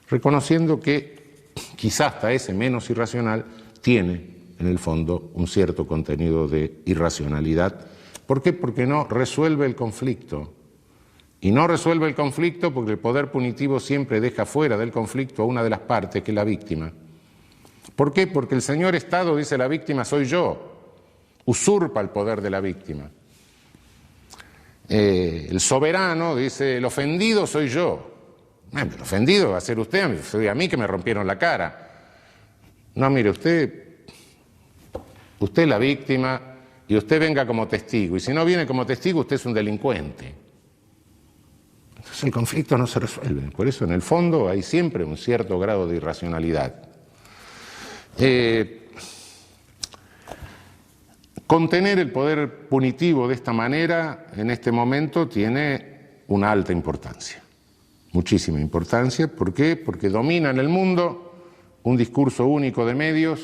reconociendo que quizá hasta ese menos irracional tiene en el fondo un cierto contenido de irracionalidad. ¿Por qué? Porque no resuelve el conflicto. Y no resuelve el conflicto porque el poder punitivo siempre deja fuera del conflicto a una de las partes, que es la víctima. ¿Por qué? Porque el señor Estado dice la víctima soy yo, usurpa el poder de la víctima. El soberano dice el ofendido soy yo. El ofendido va a ser usted, soy a mí que me rompieron la cara. No, mire, usted es la víctima y usted venga como testigo. Y si no viene como testigo, usted es un delincuente. Entonces el conflicto no se resuelve. Por eso en el fondo hay siempre un cierto grado de irracionalidad. Contener el poder punitivo de esta manera, en este momento, tiene una alta importancia. Muchísima importancia. ¿Por qué? Porque domina en el mundo un discurso único de medios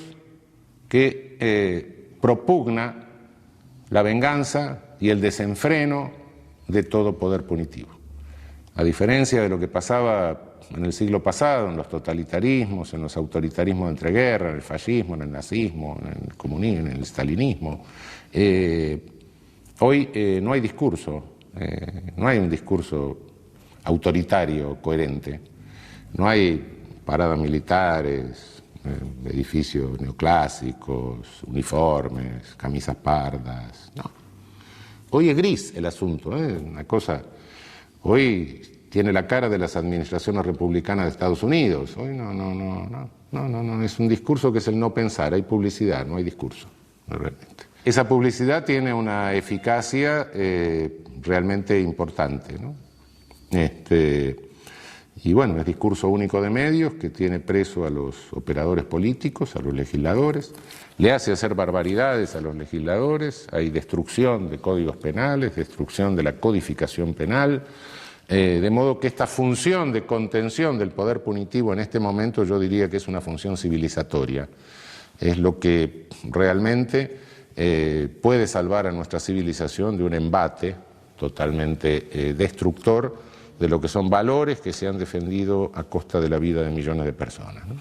que propugna la venganza y el desenfreno de todo poder punitivo. A diferencia de lo que pasaba en el siglo pasado, en los totalitarismos, en los autoritarismos de entreguerra, en el fascismo, en el nazismo, en el comunismo, en el stalinismo, hoy no hay discurso, no hay un discurso autoritario, coherente. No hay paradas militares, edificios neoclásicos, uniformes, camisas pardas, no. Hoy es gris el asunto, una cosa. Hoy tiene la cara de las administraciones republicanas de Estados Unidos. Hoy no, es un discurso que es el no pensar, hay publicidad, no hay discurso, realmente. Esa publicidad tiene una eficacia realmente importante, ¿no? Y bueno, es discurso único de medios que tiene preso a los operadores políticos, a los legisladores, le hace hacer barbaridades a los legisladores, hay destrucción de códigos penales, destrucción de la codificación penal, de modo que esta función de contención del poder punitivo en este momento yo diría que es una función civilizatoria. es lo que realmente puede salvar a nuestra civilización de un embate totalmente destructor de lo que son valores que se han defendido a costa de la vida de millones de personas, ¿no?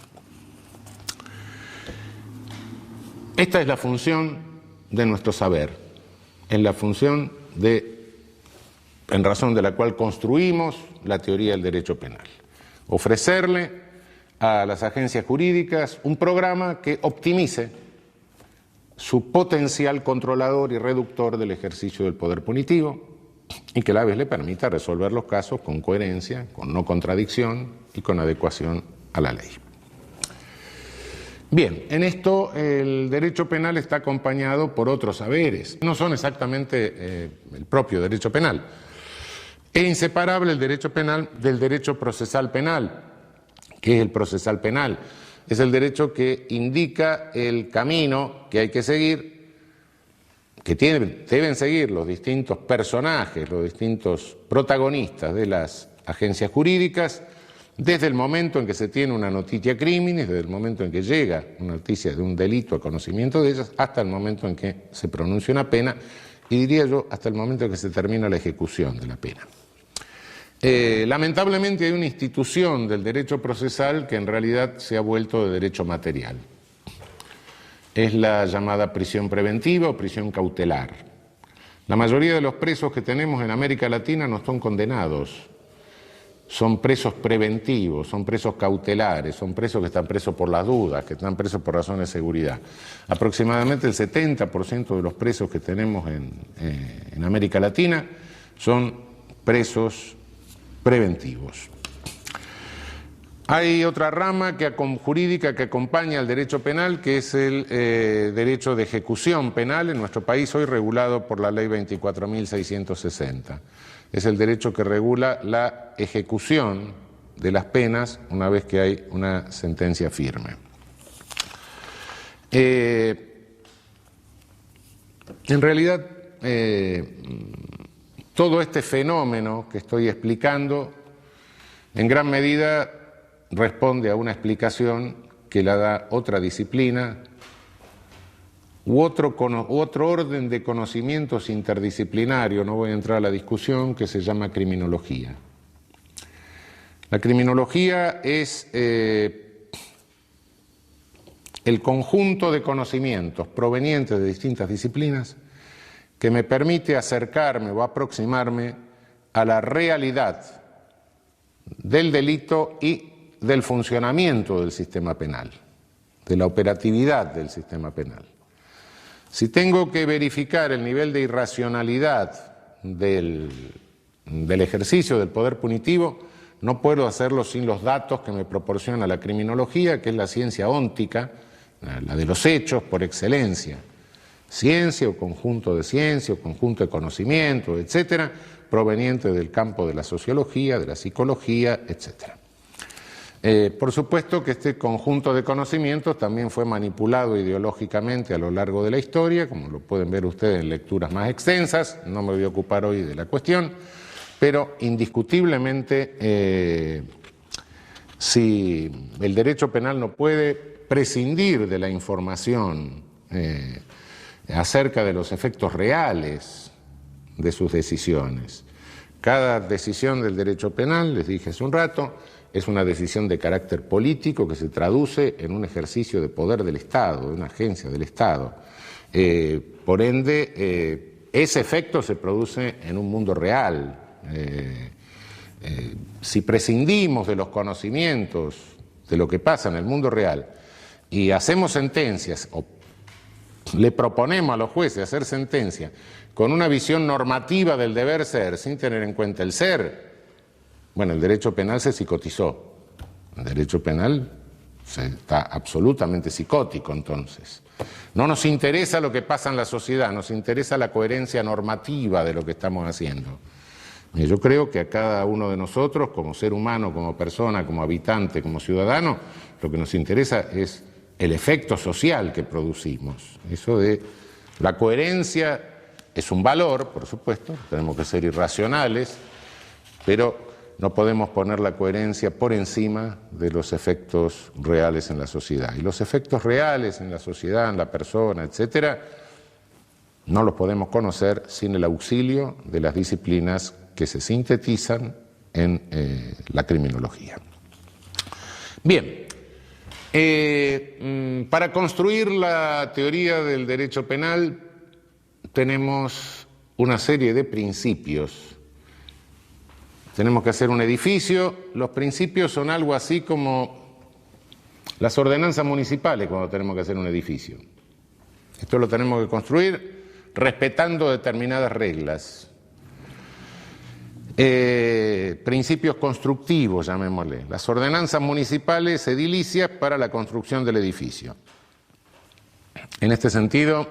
Esta es la función de nuestro saber, es la función en razón de la cual construimos la teoría del derecho penal. Ofrecerle a las agencias jurídicas un programa que optimice su potencial controlador y reductor del ejercicio del poder punitivo y que a la vez le permita resolver los casos con coherencia, con no contradicción y con adecuación a la ley. Bien, en esto el derecho penal está acompañado por otros saberes, no son exactamente el propio derecho penal. Es inseparable el derecho penal del derecho procesal penal. ¿Qué es el procesal penal? Es el derecho que indica el camino que hay que seguir, que deben seguir los distintos personajes, los distintos protagonistas de las agencias jurídicas, desde el momento en que se tiene una noticia criminis, desde el momento en que llega una noticia de un delito a conocimiento de ellas, hasta el momento en que se pronuncia una pena, y diría yo, hasta el momento en que se termina la ejecución de la pena. Lamentablemente hay una institución del derecho procesal que en realidad se ha vuelto de derecho material. Es la llamada prisión preventiva o prisión cautelar. La mayoría de los presos que tenemos en América Latina no son condenados, son presos preventivos, son presos cautelares, son presos que están presos por las dudas, que están presos por razones de seguridad. Aproximadamente el 70% de los presos que tenemos en América Latina son presos preventivos. Hay otra rama jurídica que acompaña al derecho penal, que es el derecho de ejecución penal, en nuestro país hoy regulado por la Ley 24.660. Es el derecho que regula la ejecución de las penas una vez que hay una sentencia firme. En realidad, todo este fenómeno que estoy explicando, en gran medida responde a una explicación que la da otra disciplina u otro orden de conocimientos interdisciplinario, no voy a entrar a la discusión, que se llama criminología. La criminología es el conjunto de conocimientos provenientes de distintas disciplinas que me permite acercarme o aproximarme a la realidad del delito y del funcionamiento del sistema penal, de la operatividad del sistema penal. Si tengo que verificar el nivel de irracionalidad del ejercicio del poder punitivo, no puedo hacerlo sin los datos que me proporciona la criminología, que es la ciencia óntica, la de los hechos por excelencia. Ciencia o conjunto de conocimiento, etcétera, proveniente del campo de la sociología, de la psicología, etcétera. Por supuesto que este conjunto de conocimientos también fue manipulado ideológicamente a lo largo de la historia, como lo pueden ver ustedes en lecturas más extensas, no me voy a ocupar hoy de la cuestión, pero indiscutiblemente si el derecho penal no puede prescindir de la información acerca de los efectos reales de sus decisiones. Cada decisión del derecho penal, les dije hace un rato, es una decisión de carácter político que se traduce en un ejercicio de poder del Estado, de una agencia del Estado. Por ende, ese efecto se produce en un mundo real. Si prescindimos de los conocimientos de lo que pasa en el mundo real y hacemos sentencias o le proponemos a los jueces hacer sentencias con una visión normativa del deber ser sin tener en cuenta el ser, bueno, el derecho penal se psicotizó. El derecho penal está absolutamente psicótico entonces. No nos interesa lo que pasa en la sociedad, nos interesa la coherencia normativa de lo que estamos haciendo. Y yo creo que a cada uno de nosotros, como ser humano, como persona, como habitante, como ciudadano, lo que nos interesa es el efecto social que producimos. Eso de la coherencia es un valor, por supuesto, tenemos que ser irracionales, pero no podemos poner la coherencia por encima de los efectos reales en la sociedad. Y los efectos reales en la sociedad, en la persona, etcétera, no los podemos conocer sin el auxilio de las disciplinas que se sintetizan en la criminología. Bien, para construir la teoría del derecho penal tenemos una serie de principios. Tenemos que hacer un edificio. Los principios son algo así como las ordenanzas municipales cuando tenemos que hacer un edificio. Esto lo tenemos que construir respetando determinadas reglas. Principios constructivos, llamémosle. Las ordenanzas municipales edilicias para la construcción del edificio. En este sentido,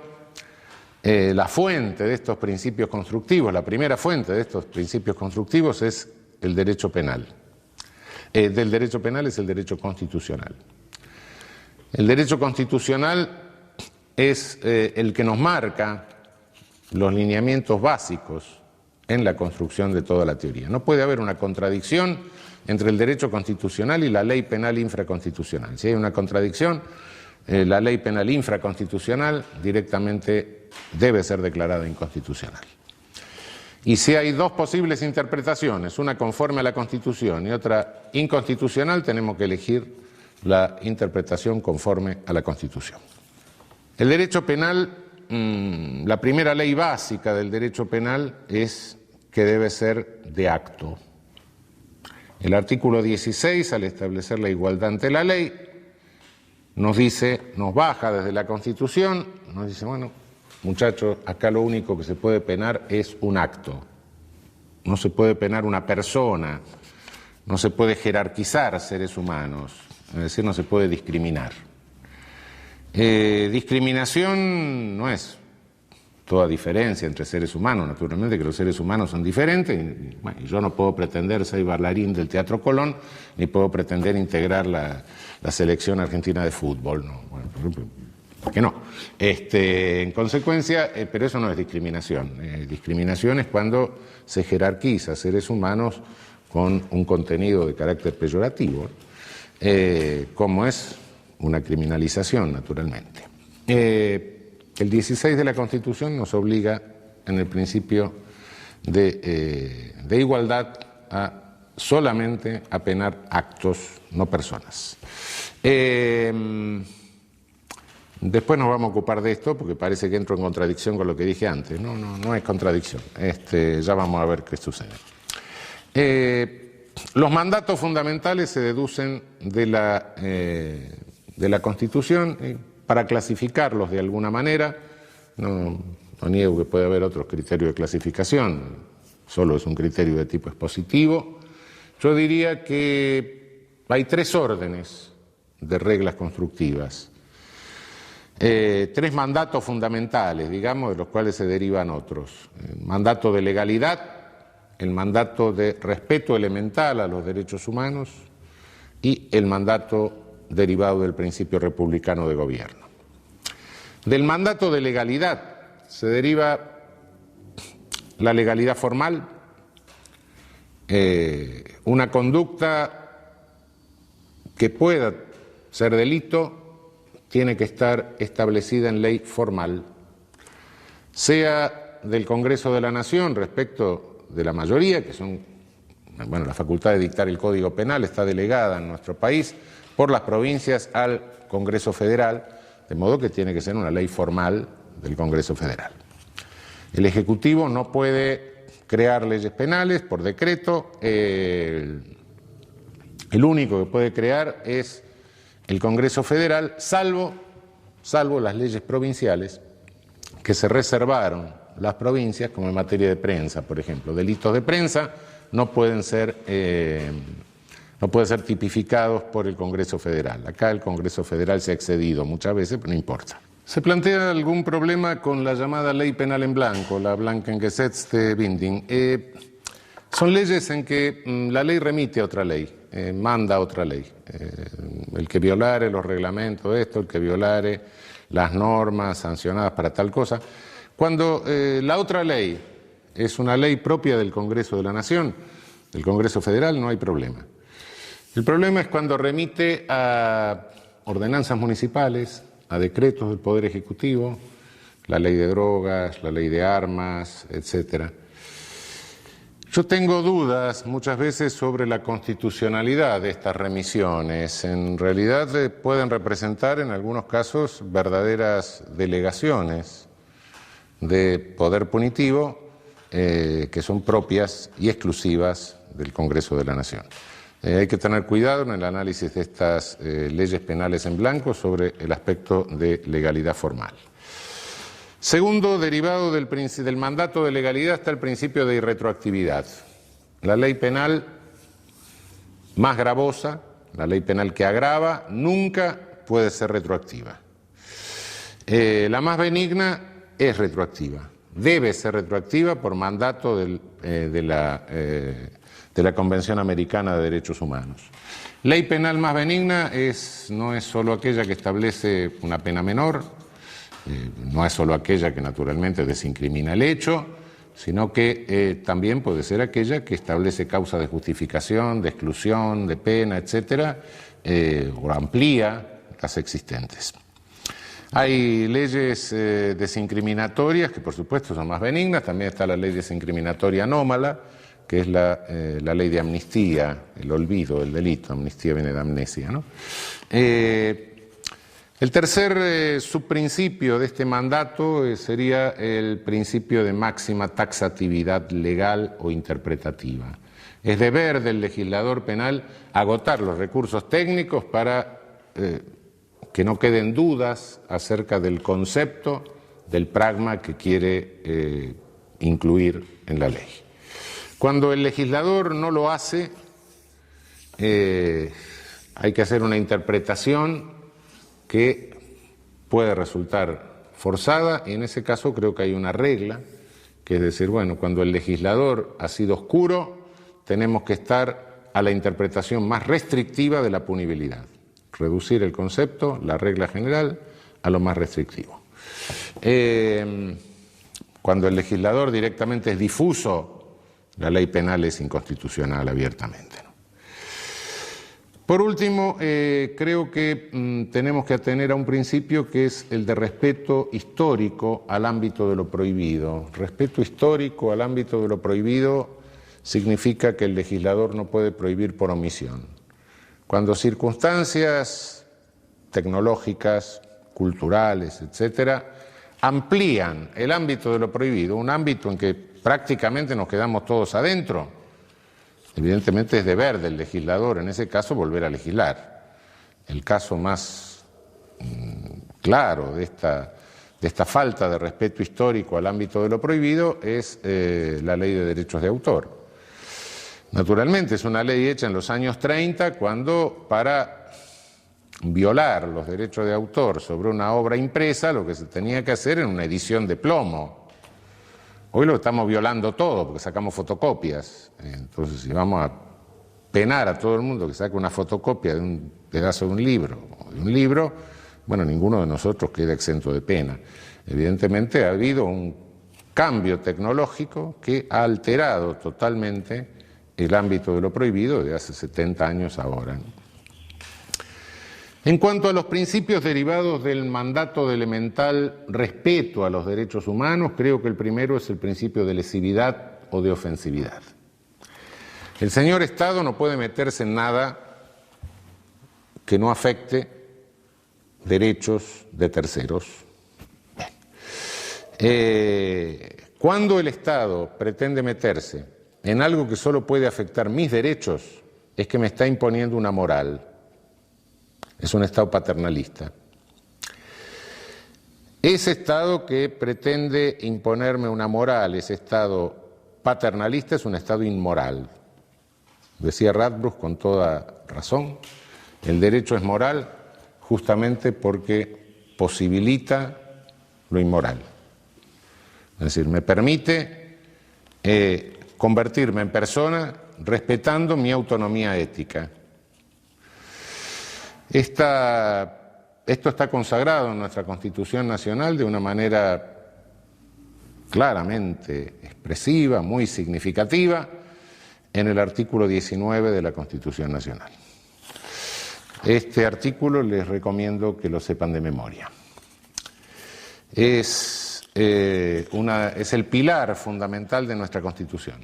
la fuente de estos principios constructivos, la primera fuente de estos principios constructivos es el derecho penal. Del derecho penal es el derecho constitucional. El derecho constitucional es el que nos marca los lineamientos básicos en la construcción de toda la teoría. No puede haber una contradicción entre el derecho constitucional y la ley penal infraconstitucional. Si hay una contradicción, la ley penal infraconstitucional directamente debe ser declarada inconstitucional. Y si hay dos posibles interpretaciones, una conforme a la Constitución y otra inconstitucional, tenemos que elegir la interpretación conforme a la Constitución. El derecho penal, la primera ley básica del derecho penal es que debe ser de acto. El artículo 16, al establecer la igualdad ante la ley, nos dice, nos baja desde la Constitución, nos dice, bueno, muchachos, acá lo único que se puede penar es un acto. No se puede penar una persona, no se puede jerarquizar seres humanos, es decir, no se puede discriminar. Discriminación no es toda diferencia entre seres humanos, naturalmente que los seres humanos son diferentes, y, bueno, yo no puedo pretender ser bailarín del Teatro Colón, ni puedo pretender integrar la selección argentina de fútbol, no, bueno, ¿por qué no? En consecuencia, pero eso no es discriminación. Discriminación es cuando se jerarquiza a seres humanos con un contenido de carácter peyorativo, como es una criminalización, naturalmente. El 16 de la Constitución nos obliga, en el principio de igualdad, solamente a penar actos, no personas. Después nos vamos a ocupar de esto porque parece que entro en contradicción con lo que dije antes. No es contradicción. Ya vamos a ver qué sucede. Los mandatos fundamentales se deducen de la Constitución. Para clasificarlos de alguna manera, no niego que puede haber otros criterios de clasificación, solo es un criterio de tipo expositivo. Yo diría que hay tres órdenes de reglas constructivas. Tres mandatos fundamentales, digamos, de los cuales se derivan otros. El mandato de legalidad, el mandato de respeto elemental a los derechos humanos y el mandato derivado del principio republicano de gobierno. Del mandato de legalidad se deriva la legalidad formal, una conducta que pueda ser delito tiene que estar establecida en ley formal, sea del Congreso de la Nación respecto de la mayoría, que son, bueno, la facultad de dictar el Código Penal está delegada en nuestro país por las provincias al Congreso Federal, de modo que tiene que ser una ley formal del Congreso Federal. El Ejecutivo no puede crear leyes penales por decreto, el único que puede crear es el Congreso Federal, salvo las leyes provinciales que se reservaron las provincias, como en materia de prensa, por ejemplo. Delitos de prensa no pueden ser tipificados por el Congreso Federal. Acá el Congreso Federal se ha excedido muchas veces, pero no importa. ¿Se plantea algún problema con la llamada ley penal en blanco, la Blankengesetzbindung? Son leyes en que la ley remite a otra ley, manda a otra ley. El que violare los reglamentos, el que violare las normas sancionadas para tal cosa. Cuando la otra ley es una ley propia del Congreso de la Nación, del Congreso Federal, no hay problema. El problema es cuando remite a ordenanzas municipales, a decretos del Poder Ejecutivo, la ley de drogas, la ley de armas, etc. Yo tengo dudas muchas veces sobre la constitucionalidad de estas remisiones. En realidad pueden representar en algunos casos verdaderas delegaciones de poder punitivo que son propias y exclusivas del Congreso de la Nación. Hay que tener cuidado en el análisis de estas leyes penales en blanco sobre el aspecto de legalidad formal. Segundo, derivado del mandato de legalidad está el principio de irretroactividad. La ley penal más gravosa, la ley penal que agrava, nunca puede ser retroactiva. La más benigna es retroactiva, debe ser retroactiva por mandato de la Convención Americana de Derechos Humanos. Ley penal más benigna no es solo aquella que establece una pena menor, no es solo aquella que naturalmente desincrimina el hecho, sino que también puede ser aquella que establece causa de justificación, de exclusión, de pena, etcétera, o amplía las existentes. Hay leyes desincriminatorias que por supuesto son más benignas, también está la ley desincriminatoria anómala, que es la ley de amnistía, el olvido del delito, amnistía viene de amnesia, ¿no? El tercer subprincipio de este mandato sería el principio de máxima taxatividad legal o interpretativa. Es deber del legislador penal agotar los recursos técnicos para que no queden dudas acerca del concepto, del pragma que quiere incluir en la ley. Cuando el legislador no lo hace, hay que hacer una interpretación que puede resultar forzada, y en ese caso creo que hay una regla, que es decir, bueno, cuando el legislador ha sido oscuro, tenemos que estar a la interpretación más restrictiva de la punibilidad. Reducir el concepto, la regla general, a lo más restrictivo. Cuando el legislador directamente es difuso, la ley penal es inconstitucional abiertamente, ¿no? Por último, creo que tenemos que atener a un principio que es el de respeto histórico al ámbito de lo prohibido. Respeto histórico al ámbito de lo prohibido significa que el legislador no puede prohibir por omisión. Cuando circunstancias tecnológicas, culturales, etcétera, amplían el ámbito de lo prohibido, un ámbito en que prácticamente nos quedamos todos adentro, evidentemente es deber del legislador en ese caso volver a legislar. El caso más claro de esta falta de respeto histórico al ámbito de lo prohibido es la Ley de Derechos de Autor. Naturalmente es una ley hecha en los años 30 cuando para violar los derechos de autor sobre una obra impresa lo que se tenía que hacer era una edición de plomo. Hoy lo estamos violando todo porque sacamos fotocopias. Entonces, si vamos a penar a todo el mundo que saque una fotocopia de un pedazo de un libro, bueno, ninguno de nosotros queda exento de pena. Evidentemente ha habido un cambio tecnológico que ha alterado totalmente el ámbito de lo prohibido de hace 70 años ahora. En cuanto a los principios derivados del mandato de elemental respeto a los derechos humanos, creo que el primero es el principio de lesividad o de ofensividad. El señor Estado no puede meterse en nada que no afecte derechos de terceros. Cuando el Estado pretende meterse en algo que solo puede afectar mis derechos, es que me está imponiendo una moral. Es un Estado paternalista. Ese Estado que pretende imponerme una moral, ese Estado paternalista, es un Estado inmoral. Decía Radbruch con toda razón, el derecho es moral justamente porque posibilita lo inmoral. Es decir, me permite convertirme en persona respetando mi autonomía ética. Esto está consagrado en nuestra Constitución Nacional de una manera claramente expresiva, muy significativa, en el artículo 19 de la Constitución Nacional. Este artículo les recomiendo que lo sepan de memoria. Es el pilar fundamental de nuestra Constitución.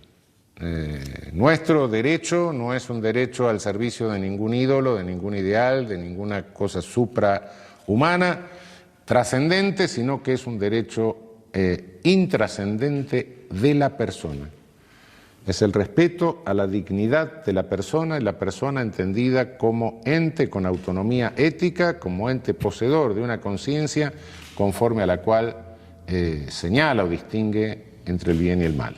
Nuestro derecho no es un derecho al servicio de ningún ídolo, de ningún ideal, de ninguna cosa suprahumana, trascendente, sino que es un derecho intrascendente de la persona. Es el respeto a la dignidad de la persona y la persona entendida como ente con autonomía ética, como ente poseedor de una conciencia conforme a la cual señala o distingue entre el bien y el mal.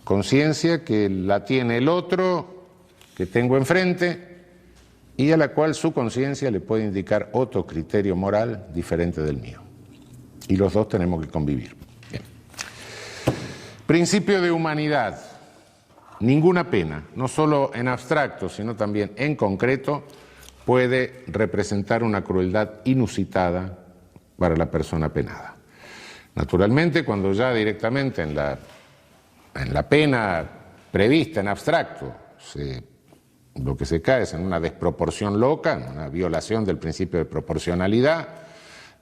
Conciencia que la tiene el otro, que tengo enfrente, y a la cual su conciencia le puede indicar otro criterio moral diferente del mío. Y los dos tenemos que convivir. Bien. Principio de humanidad. Ninguna pena, no solo en abstracto, sino también en concreto, puede representar una crueldad inusitada para la persona penada. Naturalmente, cuando ya directamente en la pena prevista en abstracto lo que se cae es en una desproporción loca, en una violación del principio de proporcionalidad,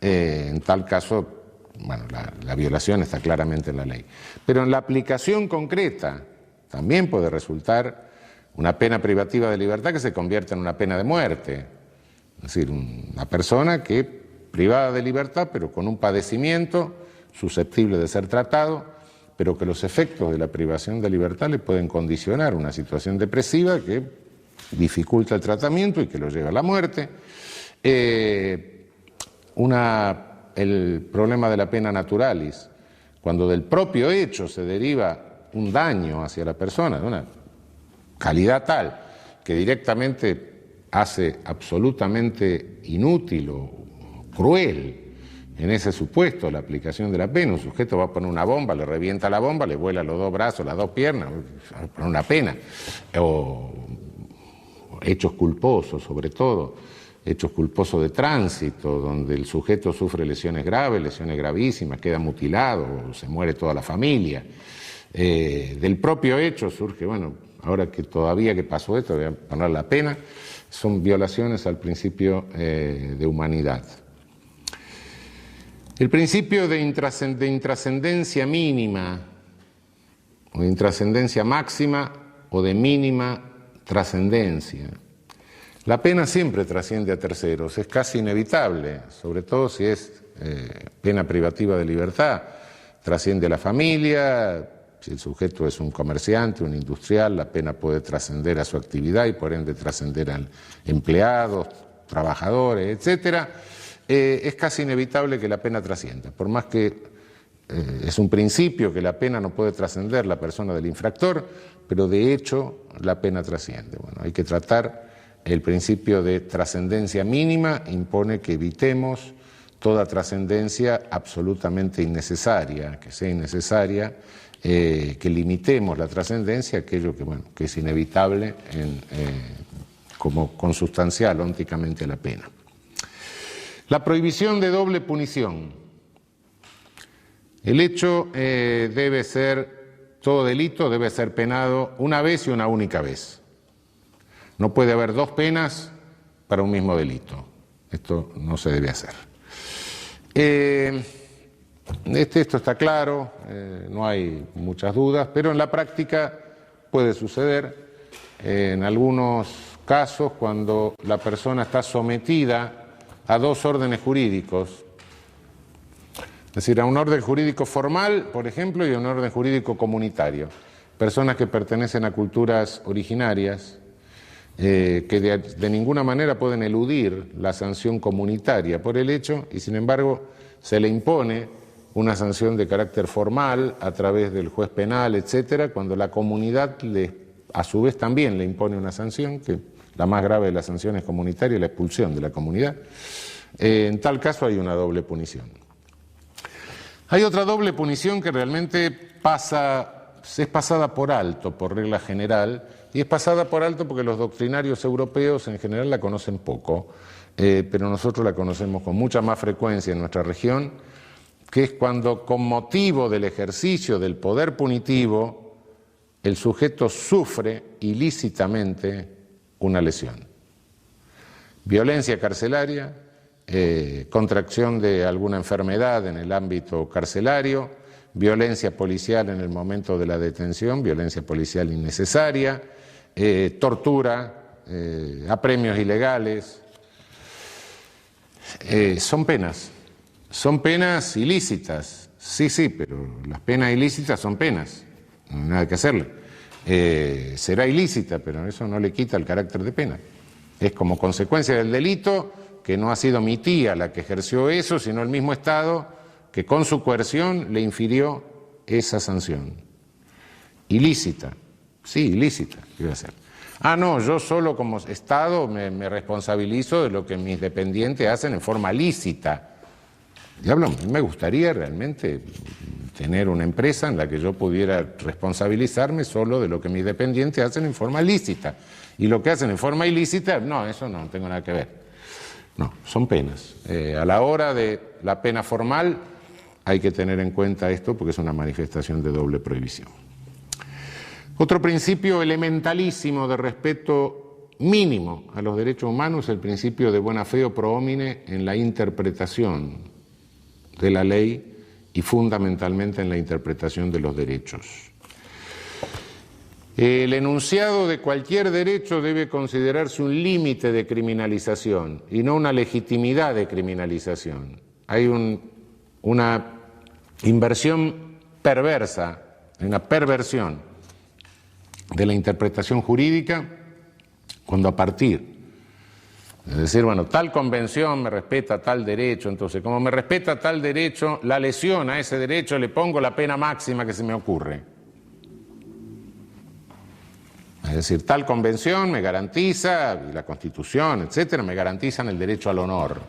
en tal caso, bueno, la violación está claramente en la ley. Pero en la aplicación concreta también puede resultar una pena privativa de libertad que se convierte en una pena de muerte. Es decir, una persona que privada de libertad, pero con un padecimiento susceptible de ser tratado, pero que los efectos de la privación de libertad le pueden condicionar una situación depresiva que dificulta el tratamiento y que lo lleva a la muerte. El problema de la pena naturalis, cuando del propio hecho se deriva un daño hacia la persona de una calidad tal que directamente hace absolutamente inútil o cruel en ese supuesto la aplicación de la pena. Un sujeto va a poner una bomba, le revienta la bomba, le vuela los dos brazos, las dos piernas, va a poner una pena. O hechos culposos, sobre todo, hechos culposos de tránsito, donde el sujeto sufre lesiones graves, lesiones gravísimas, queda mutilado, se muere toda la familia. Del propio hecho surge, bueno, ahora que todavía que pasó esto, voy a poner la pena, son violaciones al principio de humanidad. El principio de intrascendencia mínima, o de intrascendencia máxima, o de mínima trascendencia. La pena siempre trasciende a terceros, es casi inevitable, sobre todo si es pena privativa de libertad. Trasciende a la familia, si el sujeto es un comerciante, un industrial, la pena puede trascender a su actividad y por ende trascender a empleados, trabajadores, etcétera. Es casi inevitable que la pena trascienda, por más que es un principio que la pena no puede trascender la persona del infractor, pero de hecho la pena trasciende. Bueno, hay que tratar el principio de trascendencia mínima, impone que evitemos toda trascendencia absolutamente innecesaria, que sea innecesaria, que limitemos la trascendencia a aquello que es inevitable como consustancial ónticamente a la pena. La prohibición de doble punición. El hecho debe ser, todo delito debe ser penado una vez y una única vez. No puede haber dos penas para un mismo delito. Esto no se debe hacer. Esto está claro, no hay muchas dudas, pero en la práctica puede suceder en algunos casos cuando la persona está sometida a dos órdenes jurídicos, es decir, a un orden jurídico formal, por ejemplo, y a un orden jurídico comunitario. Personas que pertenecen a culturas originarias, que de ninguna manera pueden eludir la sanción comunitaria por el hecho, y sin embargo se le impone una sanción de carácter formal a través del juez penal, etcétera, cuando la comunidad a su vez también le impone una sanción, que la más grave de las sanciones comunitarias es la expulsión de la comunidad. En tal caso hay una doble punición. Hay otra doble punición que realmente es pasada por alto por regla general, y es pasada por alto porque los doctrinarios europeos en general la conocen poco, pero nosotros la conocemos con mucha más frecuencia en nuestra región, que es cuando con motivo del ejercicio del poder punitivo el sujeto sufre ilícitamente una lesión. Violencia carcelaria, contracción de alguna enfermedad en el ámbito carcelario, violencia policial en el momento de la detención, violencia policial innecesaria, tortura, apremios ilegales. Son penas ilícitas, sí, pero las penas ilícitas son penas, no hay nada que hacerle. Será ilícita, pero eso no le quita el carácter de pena. Es como consecuencia del delito que no ha sido mi tía la que ejerció eso, sino el mismo Estado que con su coerción le infirió esa sanción. Ilícita, sí, ilícita, ¿qué iba a hacer? No, yo solo como Estado me responsabilizo de lo que mis dependientes hacen en forma lícita. Diablo, me gustaría realmente tener una empresa en la que yo pudiera responsabilizarme solo de lo que mis dependientes hacen en forma lícita. Y lo que hacen en forma ilícita, no, eso no tengo nada que ver. No, son penas. A la hora de la pena formal hay que tener en cuenta esto porque es una manifestación de doble prohibición. Otro principio elementalísimo de respeto mínimo a los derechos humanos es el principio de buena fe o pro homine en la interpretación de la ley y fundamentalmente en la interpretación de los derechos. El enunciado de cualquier derecho debe considerarse un límite de criminalización y no una legitimidad de criminalización. Hay una inversión perversa, una perversión de la interpretación jurídica cuando a partir de decir, bueno, tal convención me respeta tal derecho, entonces como me respeta tal derecho, la lesión a ese derecho le pongo la pena máxima que se me ocurre. Es decir, tal convención me garantiza, y la Constitución, etcétera, me garantizan el derecho al honor.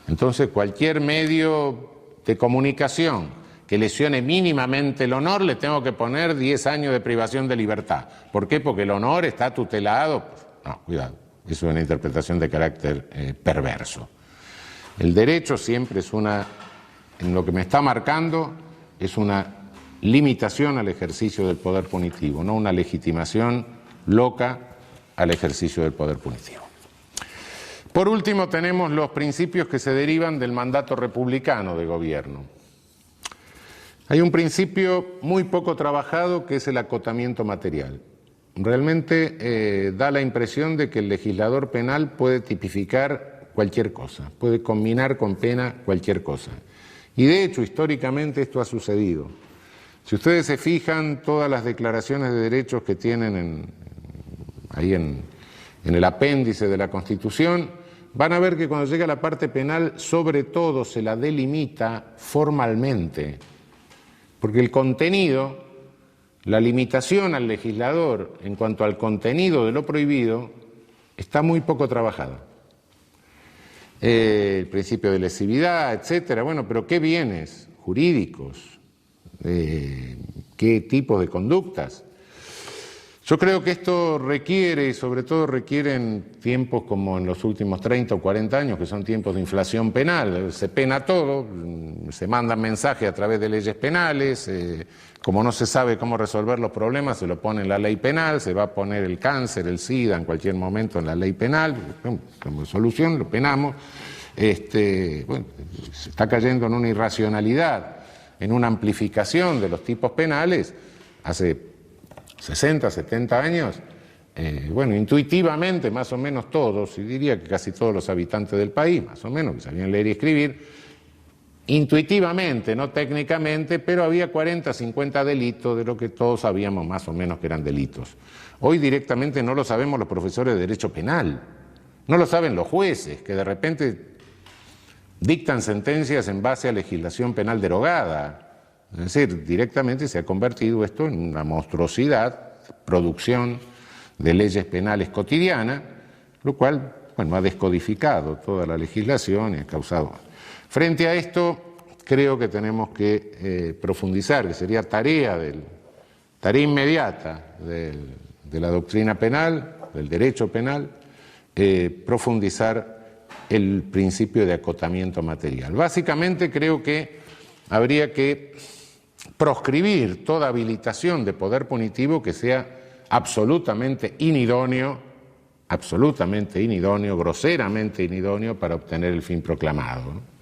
Entonces, cualquier medio de comunicación que lesione mínimamente el honor, le tengo que poner 10 años de privación de libertad. ¿Por qué? Porque el honor está tutelado. No, cuidado, eso es una interpretación de carácter perverso. El derecho siempre es en lo que me está marcando, es una limitación al ejercicio del poder punitivo, no una legitimación loca al ejercicio del poder punitivo. Por último, tenemos los principios que se derivan del mandato republicano de gobierno. Hay un principio muy poco trabajado que es el acotamiento material. Realmente da la impresión de que el legislador penal puede tipificar cualquier cosa, puede combinar con pena cualquier cosa. Y de hecho, históricamente esto ha sucedido. Si ustedes se fijan, todas las declaraciones de derechos que tienen ahí en el apéndice de la Constitución, van a ver que cuando llega la parte penal, sobre todo se la delimita formalmente, porque el contenido, la limitación al legislador en cuanto al contenido de lo prohibido, está muy poco trabajada. El principio de lesividad, etcétera, bueno, pero ¿qué bienes jurídicos? ¿Qué tipos de conductas? Yo creo que esto requiere, y sobre todo requiere en tiempos como en los últimos 30 o 40 años, que son tiempos de inflación penal, se pena todo, se mandan mensajes a través de leyes penales, como no se sabe cómo resolver los problemas, se lo pone en la ley penal, se va a poner el cáncer, el SIDA en cualquier momento en la ley penal, como solución lo penamos, bueno, se está cayendo en una irracionalidad, en una amplificación de los tipos penales. Hace 60, 70 años, bueno, intuitivamente más o menos todos, y diría que casi todos los habitantes del país, más o menos, que sabían leer y escribir, intuitivamente, no técnicamente, pero había 40, 50 delitos de lo que todos sabíamos más o menos que eran delitos. Hoy directamente no lo sabemos los profesores de Derecho Penal, no lo saben los jueces, que de repente dictan sentencias en base a legislación penal derogada. Es decir, directamente se ha convertido esto en una monstruosidad, producción de leyes penales cotidiana, lo cual, bueno, ha descodificado toda la legislación y ha causado. Frente a esto, creo que tenemos que profundizar, que sería tarea inmediata de la doctrina penal, del derecho penal, profundizar el principio de acotamiento material. Básicamente creo que habría que proscribir toda habilitación de poder punitivo que sea absolutamente inidóneo, groseramente inidóneo para obtener el fin proclamado, ¿no?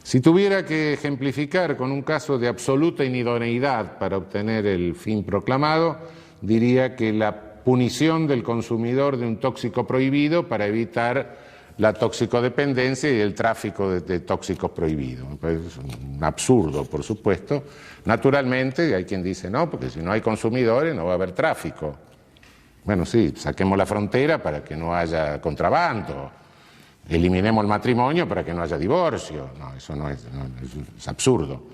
Si tuviera que ejemplificar con un caso de absoluta inidoneidad para obtener el fin proclamado, diría que la punición del consumidor de un tóxico prohibido para evitar la toxicodependencia y el tráfico de tóxicos prohibidos. Es un absurdo, por supuesto. Naturalmente, hay quien dice, no, porque si no hay consumidores no va a haber tráfico. Bueno, sí, saquemos la frontera para que no haya contrabando. Eliminemos el matrimonio para que no haya divorcio. No, eso es absurdo.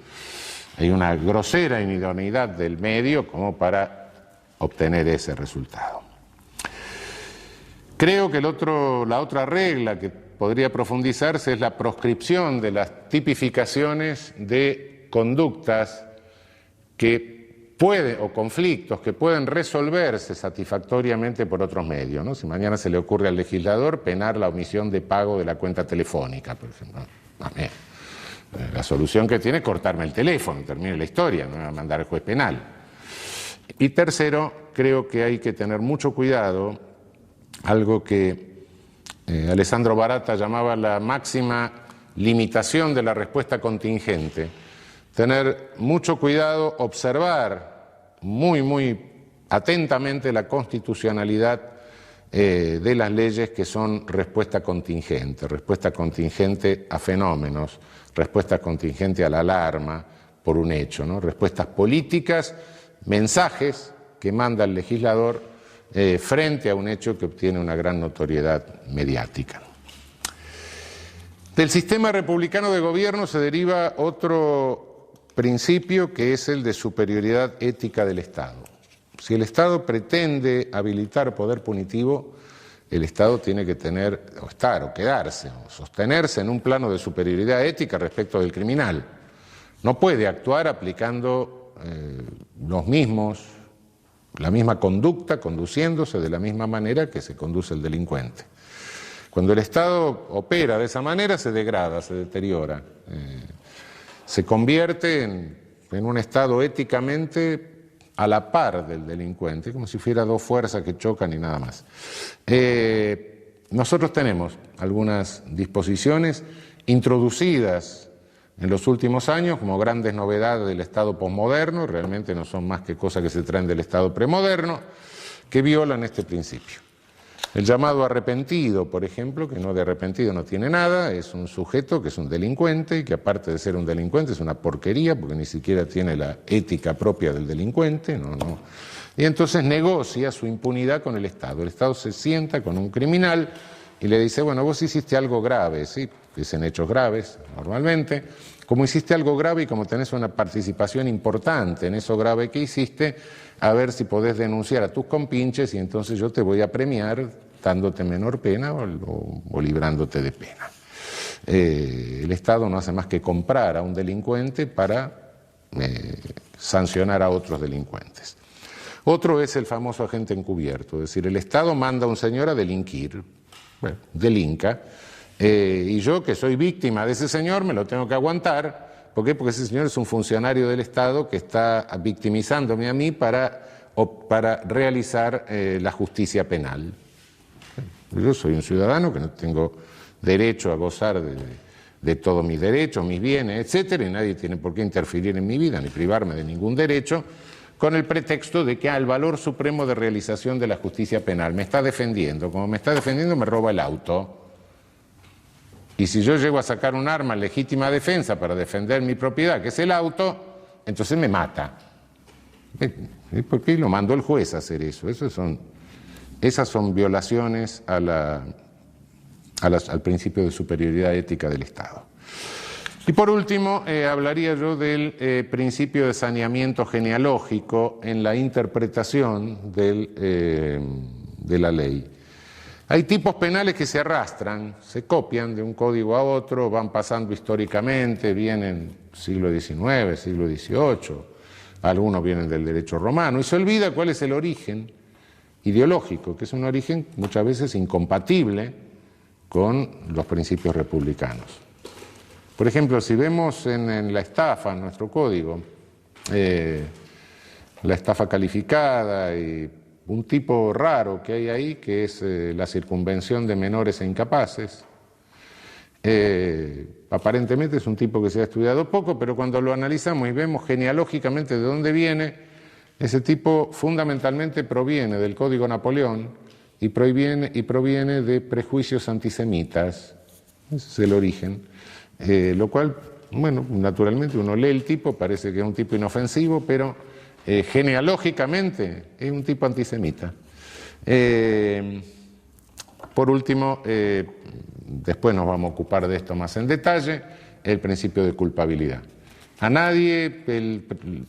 Hay una grosera inidoneidad del medio como para obtener ese resultado. Creo que la otra regla que podría profundizarse es la proscripción de las tipificaciones de conductas o conflictos que pueden resolverse satisfactoriamente por otros medios, ¿no? Si mañana se le ocurre al legislador penar la omisión de pago de la cuenta telefónica, por ejemplo, la solución que tiene es cortarme el teléfono, termine la historia, no me va a mandar al juez penal. Y tercero, creo que hay que tener mucho cuidado, algo que Alessandro Baratta llamaba la máxima limitación de la respuesta contingente. Tener mucho cuidado, observar muy atentamente la constitucionalidad de las leyes que son respuesta contingente a fenómenos, respuesta contingente a la alarma por un hecho, ¿no? Respuestas políticas, mensajes que manda el legislador frente a un hecho que obtiene una gran notoriedad mediática. Del sistema republicano de gobierno se deriva otro principio que es el de superioridad ética del Estado. Si el Estado pretende habilitar poder punitivo, el Estado tiene que tener, o estar, o quedarse, o sostenerse en un plano de superioridad ética respecto del criminal. No puede actuar aplicando la misma conducta, conduciéndose de la misma manera que se conduce el delincuente. Cuando el Estado opera de esa manera, se degrada, se deteriora. Se convierte en un Estado éticamente a la par del delincuente, como si fuera dos fuerzas que chocan y nada más. Nosotros tenemos algunas disposiciones introducidas en los últimos años como grandes novedades del Estado posmoderno, realmente no son más que cosas que se traen del Estado premoderno, que violan este principio. El llamado arrepentido, por ejemplo, que no de arrepentido no tiene nada, es un sujeto que es un delincuente y que aparte de ser un delincuente es una porquería porque ni siquiera tiene la ética propia del delincuente, no. Y entonces negocia su impunidad con el Estado. El Estado se sienta con un criminal y le dice, bueno, vos hiciste algo grave, ¿sí? Dicen hechos graves normalmente. Como hiciste algo grave y como tenés una participación importante en eso grave que hiciste, a ver si podés denunciar a tus compinches y entonces yo te voy a premiar dándote menor pena o librándote de pena. El Estado no hace más que comprar a un delincuente para sancionar a otros delincuentes. Otro es el famoso agente encubierto, es decir, el Estado manda a un señor a delinquir, bueno, delinca, y yo que soy víctima de ese señor me lo tengo que aguantar. ¿Por qué? Porque ese señor es un funcionario del Estado que está victimizándome a mí para realizar la justicia penal. Yo soy un ciudadano que no tengo derecho a gozar de todos mis derechos, mis bienes, etcétera, y nadie tiene por qué interferir en mi vida ni privarme de ningún derecho, con el pretexto de que el valor supremo de realización de la justicia penal me está defendiendo. Como me está defendiendo, me roba el auto. Y si yo llego a sacar un arma en legítima defensa para defender mi propiedad, que es el auto, entonces me mata. ¿Por qué lo mandó el juez a hacer eso? Esas son violaciones al principio de superioridad ética del Estado. Y por último, hablaría yo del principio de saneamiento genealógico en la interpretación de la ley. Hay tipos penales que se arrastran, se copian de un código a otro, van pasando históricamente, vienen siglo XIX, siglo XVIII, algunos vienen del derecho romano, y se olvida cuál es el origen ideológico, que es un origen muchas veces incompatible con los principios republicanos. Por ejemplo, si vemos en la estafa, en nuestro código, la estafa calificada y un tipo raro que hay ahí, que es la circunvención de menores e incapaces. Aparentemente es un tipo que se ha estudiado poco, pero cuando lo analizamos y vemos genealógicamente de dónde viene, ese tipo fundamentalmente proviene del Código Napoleón y proviene de prejuicios antisemitas. Ese es el origen. Lo cual, bueno, naturalmente uno lee el tipo, parece que es un tipo inofensivo, pero genealógicamente es un tipo antisemita. Por último, después nos vamos a ocupar de esto más en detalle, el principio de culpabilidad. A nadie, el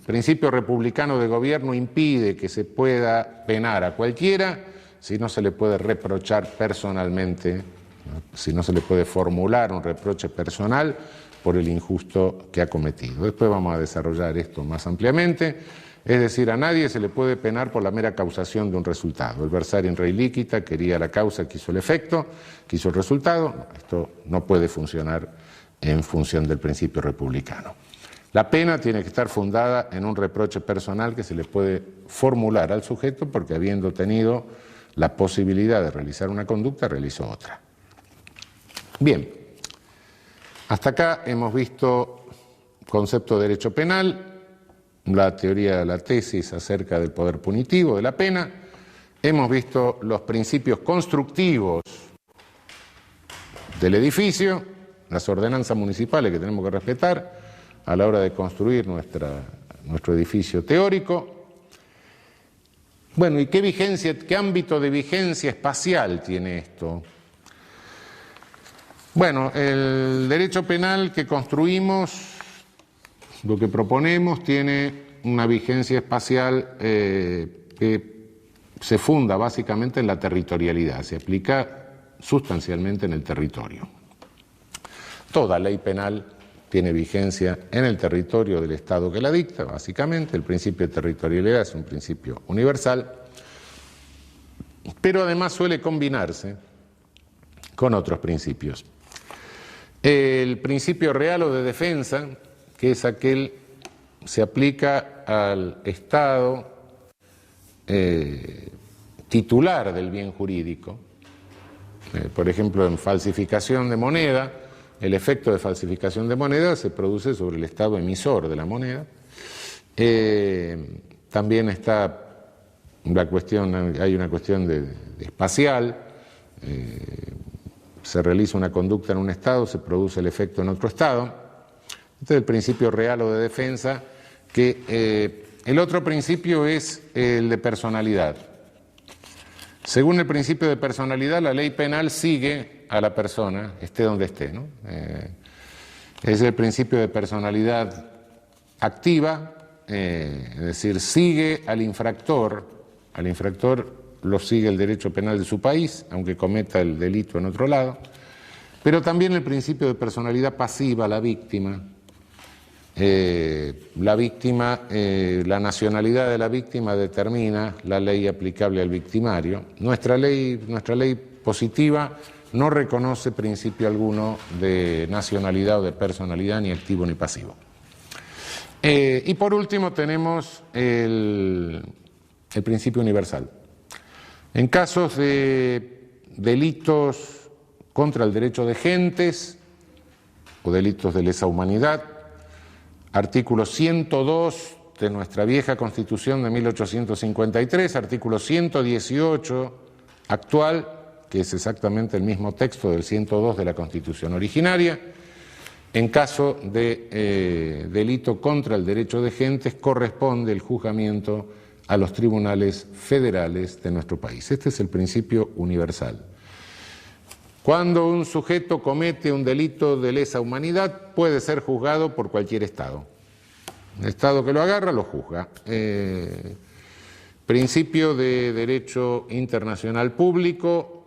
principio republicano de gobierno impide que se pueda penar a cualquiera si no se le puede reprochar personalmente, ¿no? Si no se le puede formular un reproche personal por el injusto que ha cometido. Después vamos a desarrollar esto más ampliamente. Es decir, a nadie se le puede penar por la mera causación de un resultado. El versarium rei licita, quería la causa, quiso el efecto, quiso el resultado. Esto no puede funcionar en función del principio republicano. La pena tiene que estar fundada en un reproche personal que se le puede formular al sujeto porque habiendo tenido la posibilidad de realizar una conducta, realizó otra. Bien, hasta acá hemos visto concepto de derecho penal, la teoría, la tesis acerca del poder punitivo, de la pena. Hemos visto los principios constructivos del edificio, las ordenanzas municipales que tenemos que respetar a la hora de construir nuestro edificio teórico. Bueno, ¿y qué ámbito de vigencia espacial tiene esto? Bueno, el derecho penal que construimos, lo que proponemos, tiene una vigencia espacial que se funda básicamente en la territorialidad, se aplica sustancialmente en el territorio. Toda ley penal tiene vigencia en el territorio del Estado que la dicta, básicamente. El principio de territorialidad es un principio universal, pero además suele combinarse con otros principios. El principio real o de defensa, que es aquel que se aplica al Estado titular del bien jurídico. Por ejemplo, en falsificación de moneda, el efecto de falsificación de moneda se produce sobre el Estado emisor de la moneda. También está la cuestión, hay una cuestión de espacial. Se realiza una conducta en un Estado, se produce el efecto en otro Estado. Este es el principio real o de defensa, que el otro principio es el de personalidad. Según el principio de personalidad, la ley penal sigue a la persona, esté donde esté, ¿no? Es el principio de personalidad activa, es decir, sigue al infractor lo sigue el derecho penal de su país, aunque cometa el delito en otro lado, pero también el principio de personalidad pasiva, la víctima. La nacionalidad de la víctima determina la ley aplicable al victimario. Nuestra ley positiva no reconoce principio alguno de nacionalidad o de personalidad, ni activo ni pasivo. Y por último tenemos el principio universal. En casos de delitos contra el derecho de gentes o delitos de lesa humanidad, artículo 102 de nuestra vieja Constitución de 1853, artículo 118 actual, que es exactamente el mismo texto del 102 de la Constitución originaria. En caso de delito contra el derecho de gentes, corresponde el juzgamiento a los tribunales federales de nuestro país. Este es el principio universal. Cuando un sujeto comete un delito de lesa humanidad, puede ser juzgado por cualquier Estado. El Estado que lo agarra, lo juzga. Principio de derecho internacional público,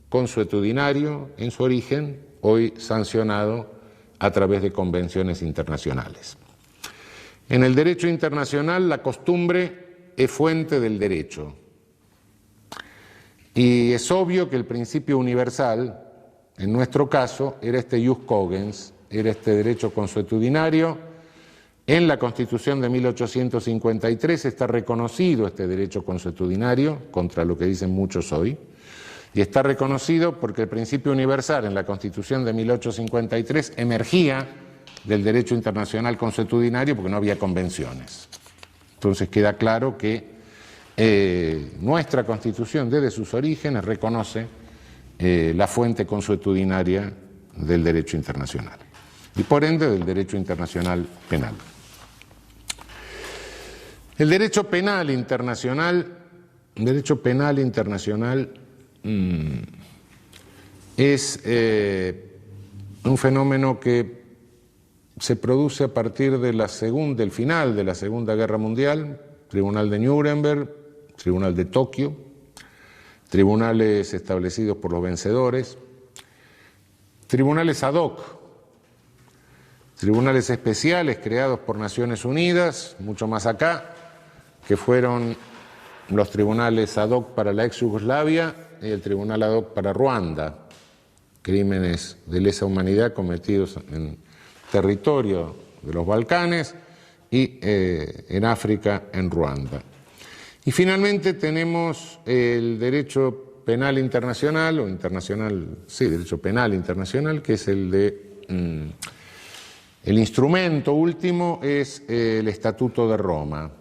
consuetudinario en su origen, hoy sancionado a través de convenciones internacionales. En el derecho internacional, la costumbre es fuente del derecho. Y es obvio que el principio universal, en nuestro caso, era este ius cogens, era este derecho consuetudinario. En la Constitución de 1853 está reconocido este derecho consuetudinario, contra lo que dicen muchos hoy, y está reconocido porque el principio universal en la Constitución de 1853 emergía del derecho internacional consuetudinario porque no había convenciones. Entonces queda claro que nuestra Constitución desde sus orígenes reconoce la fuente consuetudinaria del derecho internacional y por ende del derecho internacional penal. El derecho penal internacional es un fenómeno que se produce a partir del final de la Segunda Guerra Mundial, Tribunal de Nuremberg, Tribunal de Tokio, tribunales establecidos por los vencedores, tribunales ad hoc, tribunales especiales creados por Naciones Unidas, mucho más acá, que fueron los tribunales ad hoc para la ex Yugoslavia y el tribunal ad hoc para Ruanda, crímenes de lesa humanidad cometidos en territorio de los Balcanes y en África, en Ruanda. Y finalmente tenemos el derecho penal internacional, o internacional, sí, derecho penal internacional, que es el instrumento último es el Estatuto de Roma,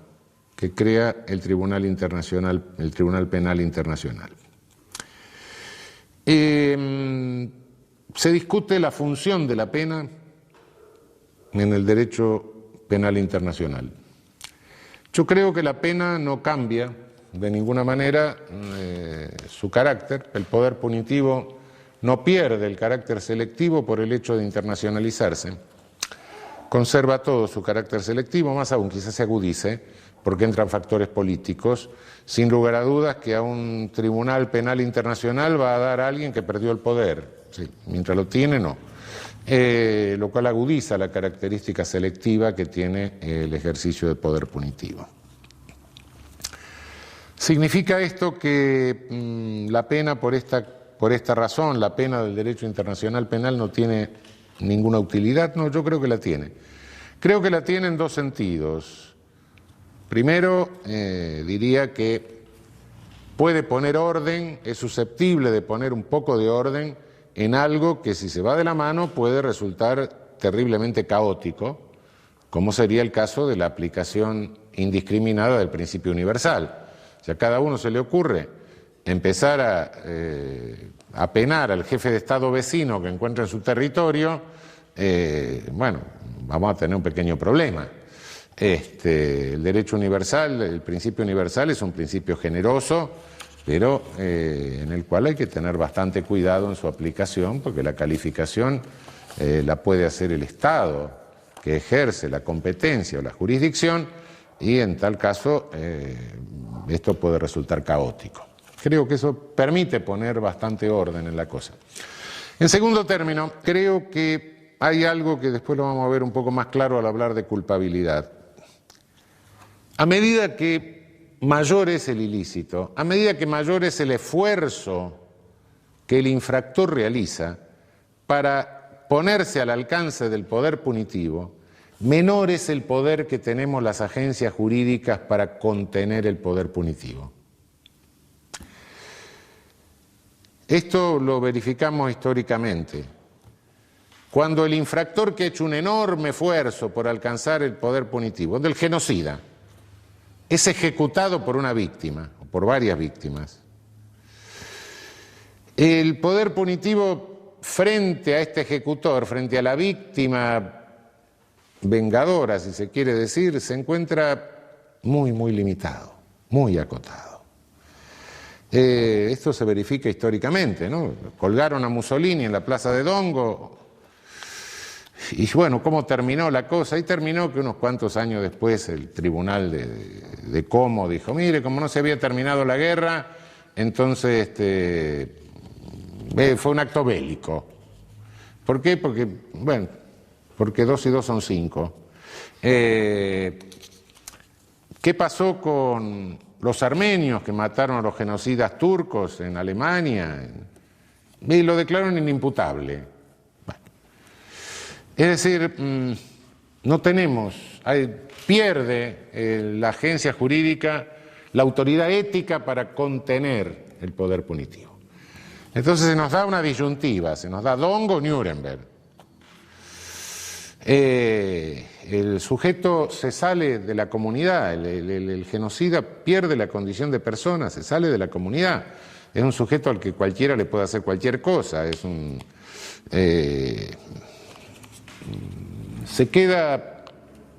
que crea el Tribunal Internacional, el Tribunal Penal Internacional. Se discute la función de la pena en el derecho penal internacional. Yo creo que la pena no cambia de ninguna manera su carácter. El poder punitivo no pierde el carácter selectivo por el hecho de internacionalizarse. Conserva todo su carácter selectivo, más aún quizás se agudice, porque entran factores políticos. Sin lugar a dudas que a un tribunal penal internacional va a dar a alguien que perdió el poder. Sí, mientras lo tiene, no. Lo cual agudiza la característica selectiva que tiene el ejercicio del poder punitivo. ¿Significa esto que la pena por esta razón, la pena del derecho internacional penal no tiene ninguna utilidad? No, yo creo que la tiene. Creo que la tiene en dos sentidos. Primero, diría que puede poner orden, es susceptible de poner un poco de orden en algo que si se va de la mano puede resultar terriblemente caótico, como sería el caso de la aplicación indiscriminada del principio universal. Si a cada uno se le ocurre empezar a penar al jefe de Estado vecino que encuentra en su territorio, bueno, vamos a tener un pequeño problema. El derecho universal, el principio universal es un principio generoso, pero en el cual hay que tener bastante cuidado en su aplicación, porque la calificación la puede hacer el Estado que ejerce la competencia o la jurisdicción, y en tal caso esto puede resultar caótico. Creo que eso permite poner bastante orden en la cosa. En segundo término, creo que hay algo que después lo vamos a ver un poco más claro al hablar de culpabilidad. A medida que mayor es el ilícito, a medida que mayor es el esfuerzo que el infractor realiza para ponerse al alcance del poder punitivo, menor es el poder que tenemos las agencias jurídicas para contener el poder punitivo. Esto lo verificamos históricamente. Cuando el infractor que ha hecho un enorme esfuerzo por alcanzar el poder punitivo, del genocida, es ejecutado por una víctima, o por varias víctimas, el poder punitivo frente a este ejecutor, frente a la víctima vengadora, si se quiere decir, se encuentra muy, muy limitado, muy acotado. Esto se verifica históricamente, ¿no? Colgaron a Mussolini en la plaza de Dongo, y bueno, ¿cómo terminó la cosa? Y terminó que unos cuantos años después el tribunal de Como dijo, mire, como no se había terminado la guerra, entonces fue un acto bélico. ¿Por qué? Porque, bueno, porque 2 y 2 son 5. ¿Qué pasó con los armenios que mataron a los genocidas turcos en Alemania? Y lo declararon inimputable. Bueno. Es decir, no tenemos, pierde la agencia jurídica la autoridad ética para contener el poder punitivo. Entonces se nos da una disyuntiva, se nos da Dongo o Nuremberg. El sujeto se sale de la comunidad, el genocida pierde la condición de persona, se sale de la comunidad. Es un sujeto al que cualquiera le puede hacer cualquier cosa, es un... se queda,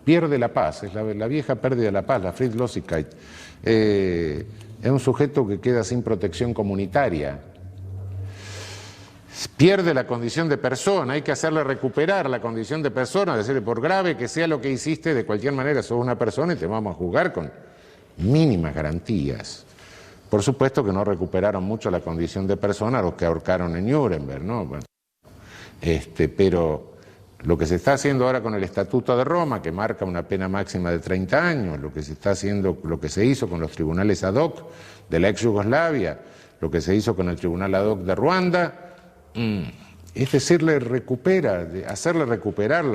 pierde la paz, es la vieja pérdida de la paz, la Friedlosigkeit. Es un sujeto que queda sin protección comunitaria, pierde la condición de persona, hay que hacerle recuperar la condición de persona, decirle, por grave que sea lo que hiciste, de cualquier manera sos una persona y te vamos a juzgar con mínimas garantías. Por supuesto que no recuperaron mucho la condición de persona los que ahorcaron en Nuremberg, ¿no? Bueno, pero lo que se está haciendo ahora con el Estatuto de Roma, que marca una pena máxima de 30 años, lo que se está haciendo, lo que se hizo con los tribunales ad hoc de la ex Yugoslavia, lo que se hizo con el tribunal ad hoc de Ruanda, es decirle, hacerle recuperar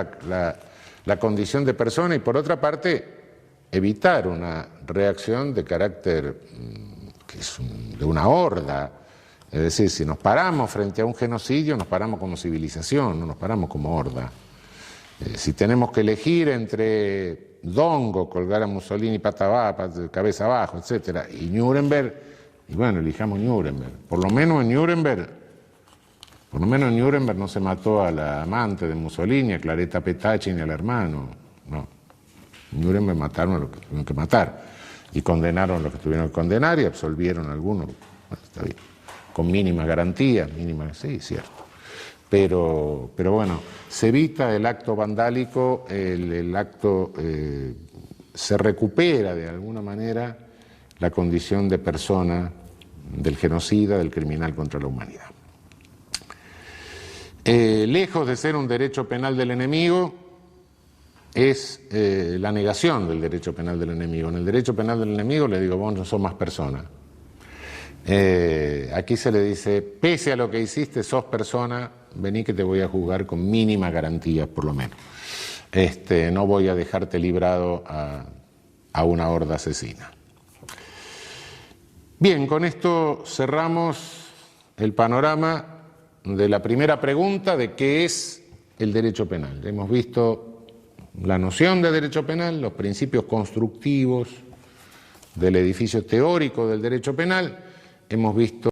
la condición de persona y por otra parte evitar una reacción de carácter que es de una horda. Es decir, si nos paramos frente a un genocidio, nos paramos como civilización, no nos paramos como horda. Si tenemos que elegir entre Dongo, colgar a Mussolini pata abajo, cabeza abajo, etc., y Nuremberg, y bueno, elijamos Nuremberg. Por lo menos en Nuremberg no se mató a la amante de Mussolini, a Claretta Petacci, ni al hermano. No. En Nuremberg mataron a los que tuvieron que matar. Y condenaron a los que tuvieron que condenar y absolvieron a algunos. Bueno, está bien. Con mínimas garantías, sí, cierto. Pero bueno, se evita el acto vandálico, el acto, se recupera de alguna manera la condición de persona del genocida, del criminal contra la humanidad. Lejos de ser un derecho penal del enemigo, es la negación del derecho penal del enemigo. En el derecho penal del enemigo le digo, vos no sos más persona. Aquí se le dice, pese a lo que hiciste, sos persona, vení que te voy a juzgar con mínimas garantías, por lo menos. No voy a dejarte librado a una horda asesina. Bien, con esto cerramos el panorama de la primera pregunta de qué es el derecho penal. Hemos visto la noción de derecho penal, los principios constructivos del edificio teórico del derecho penal. Hemos visto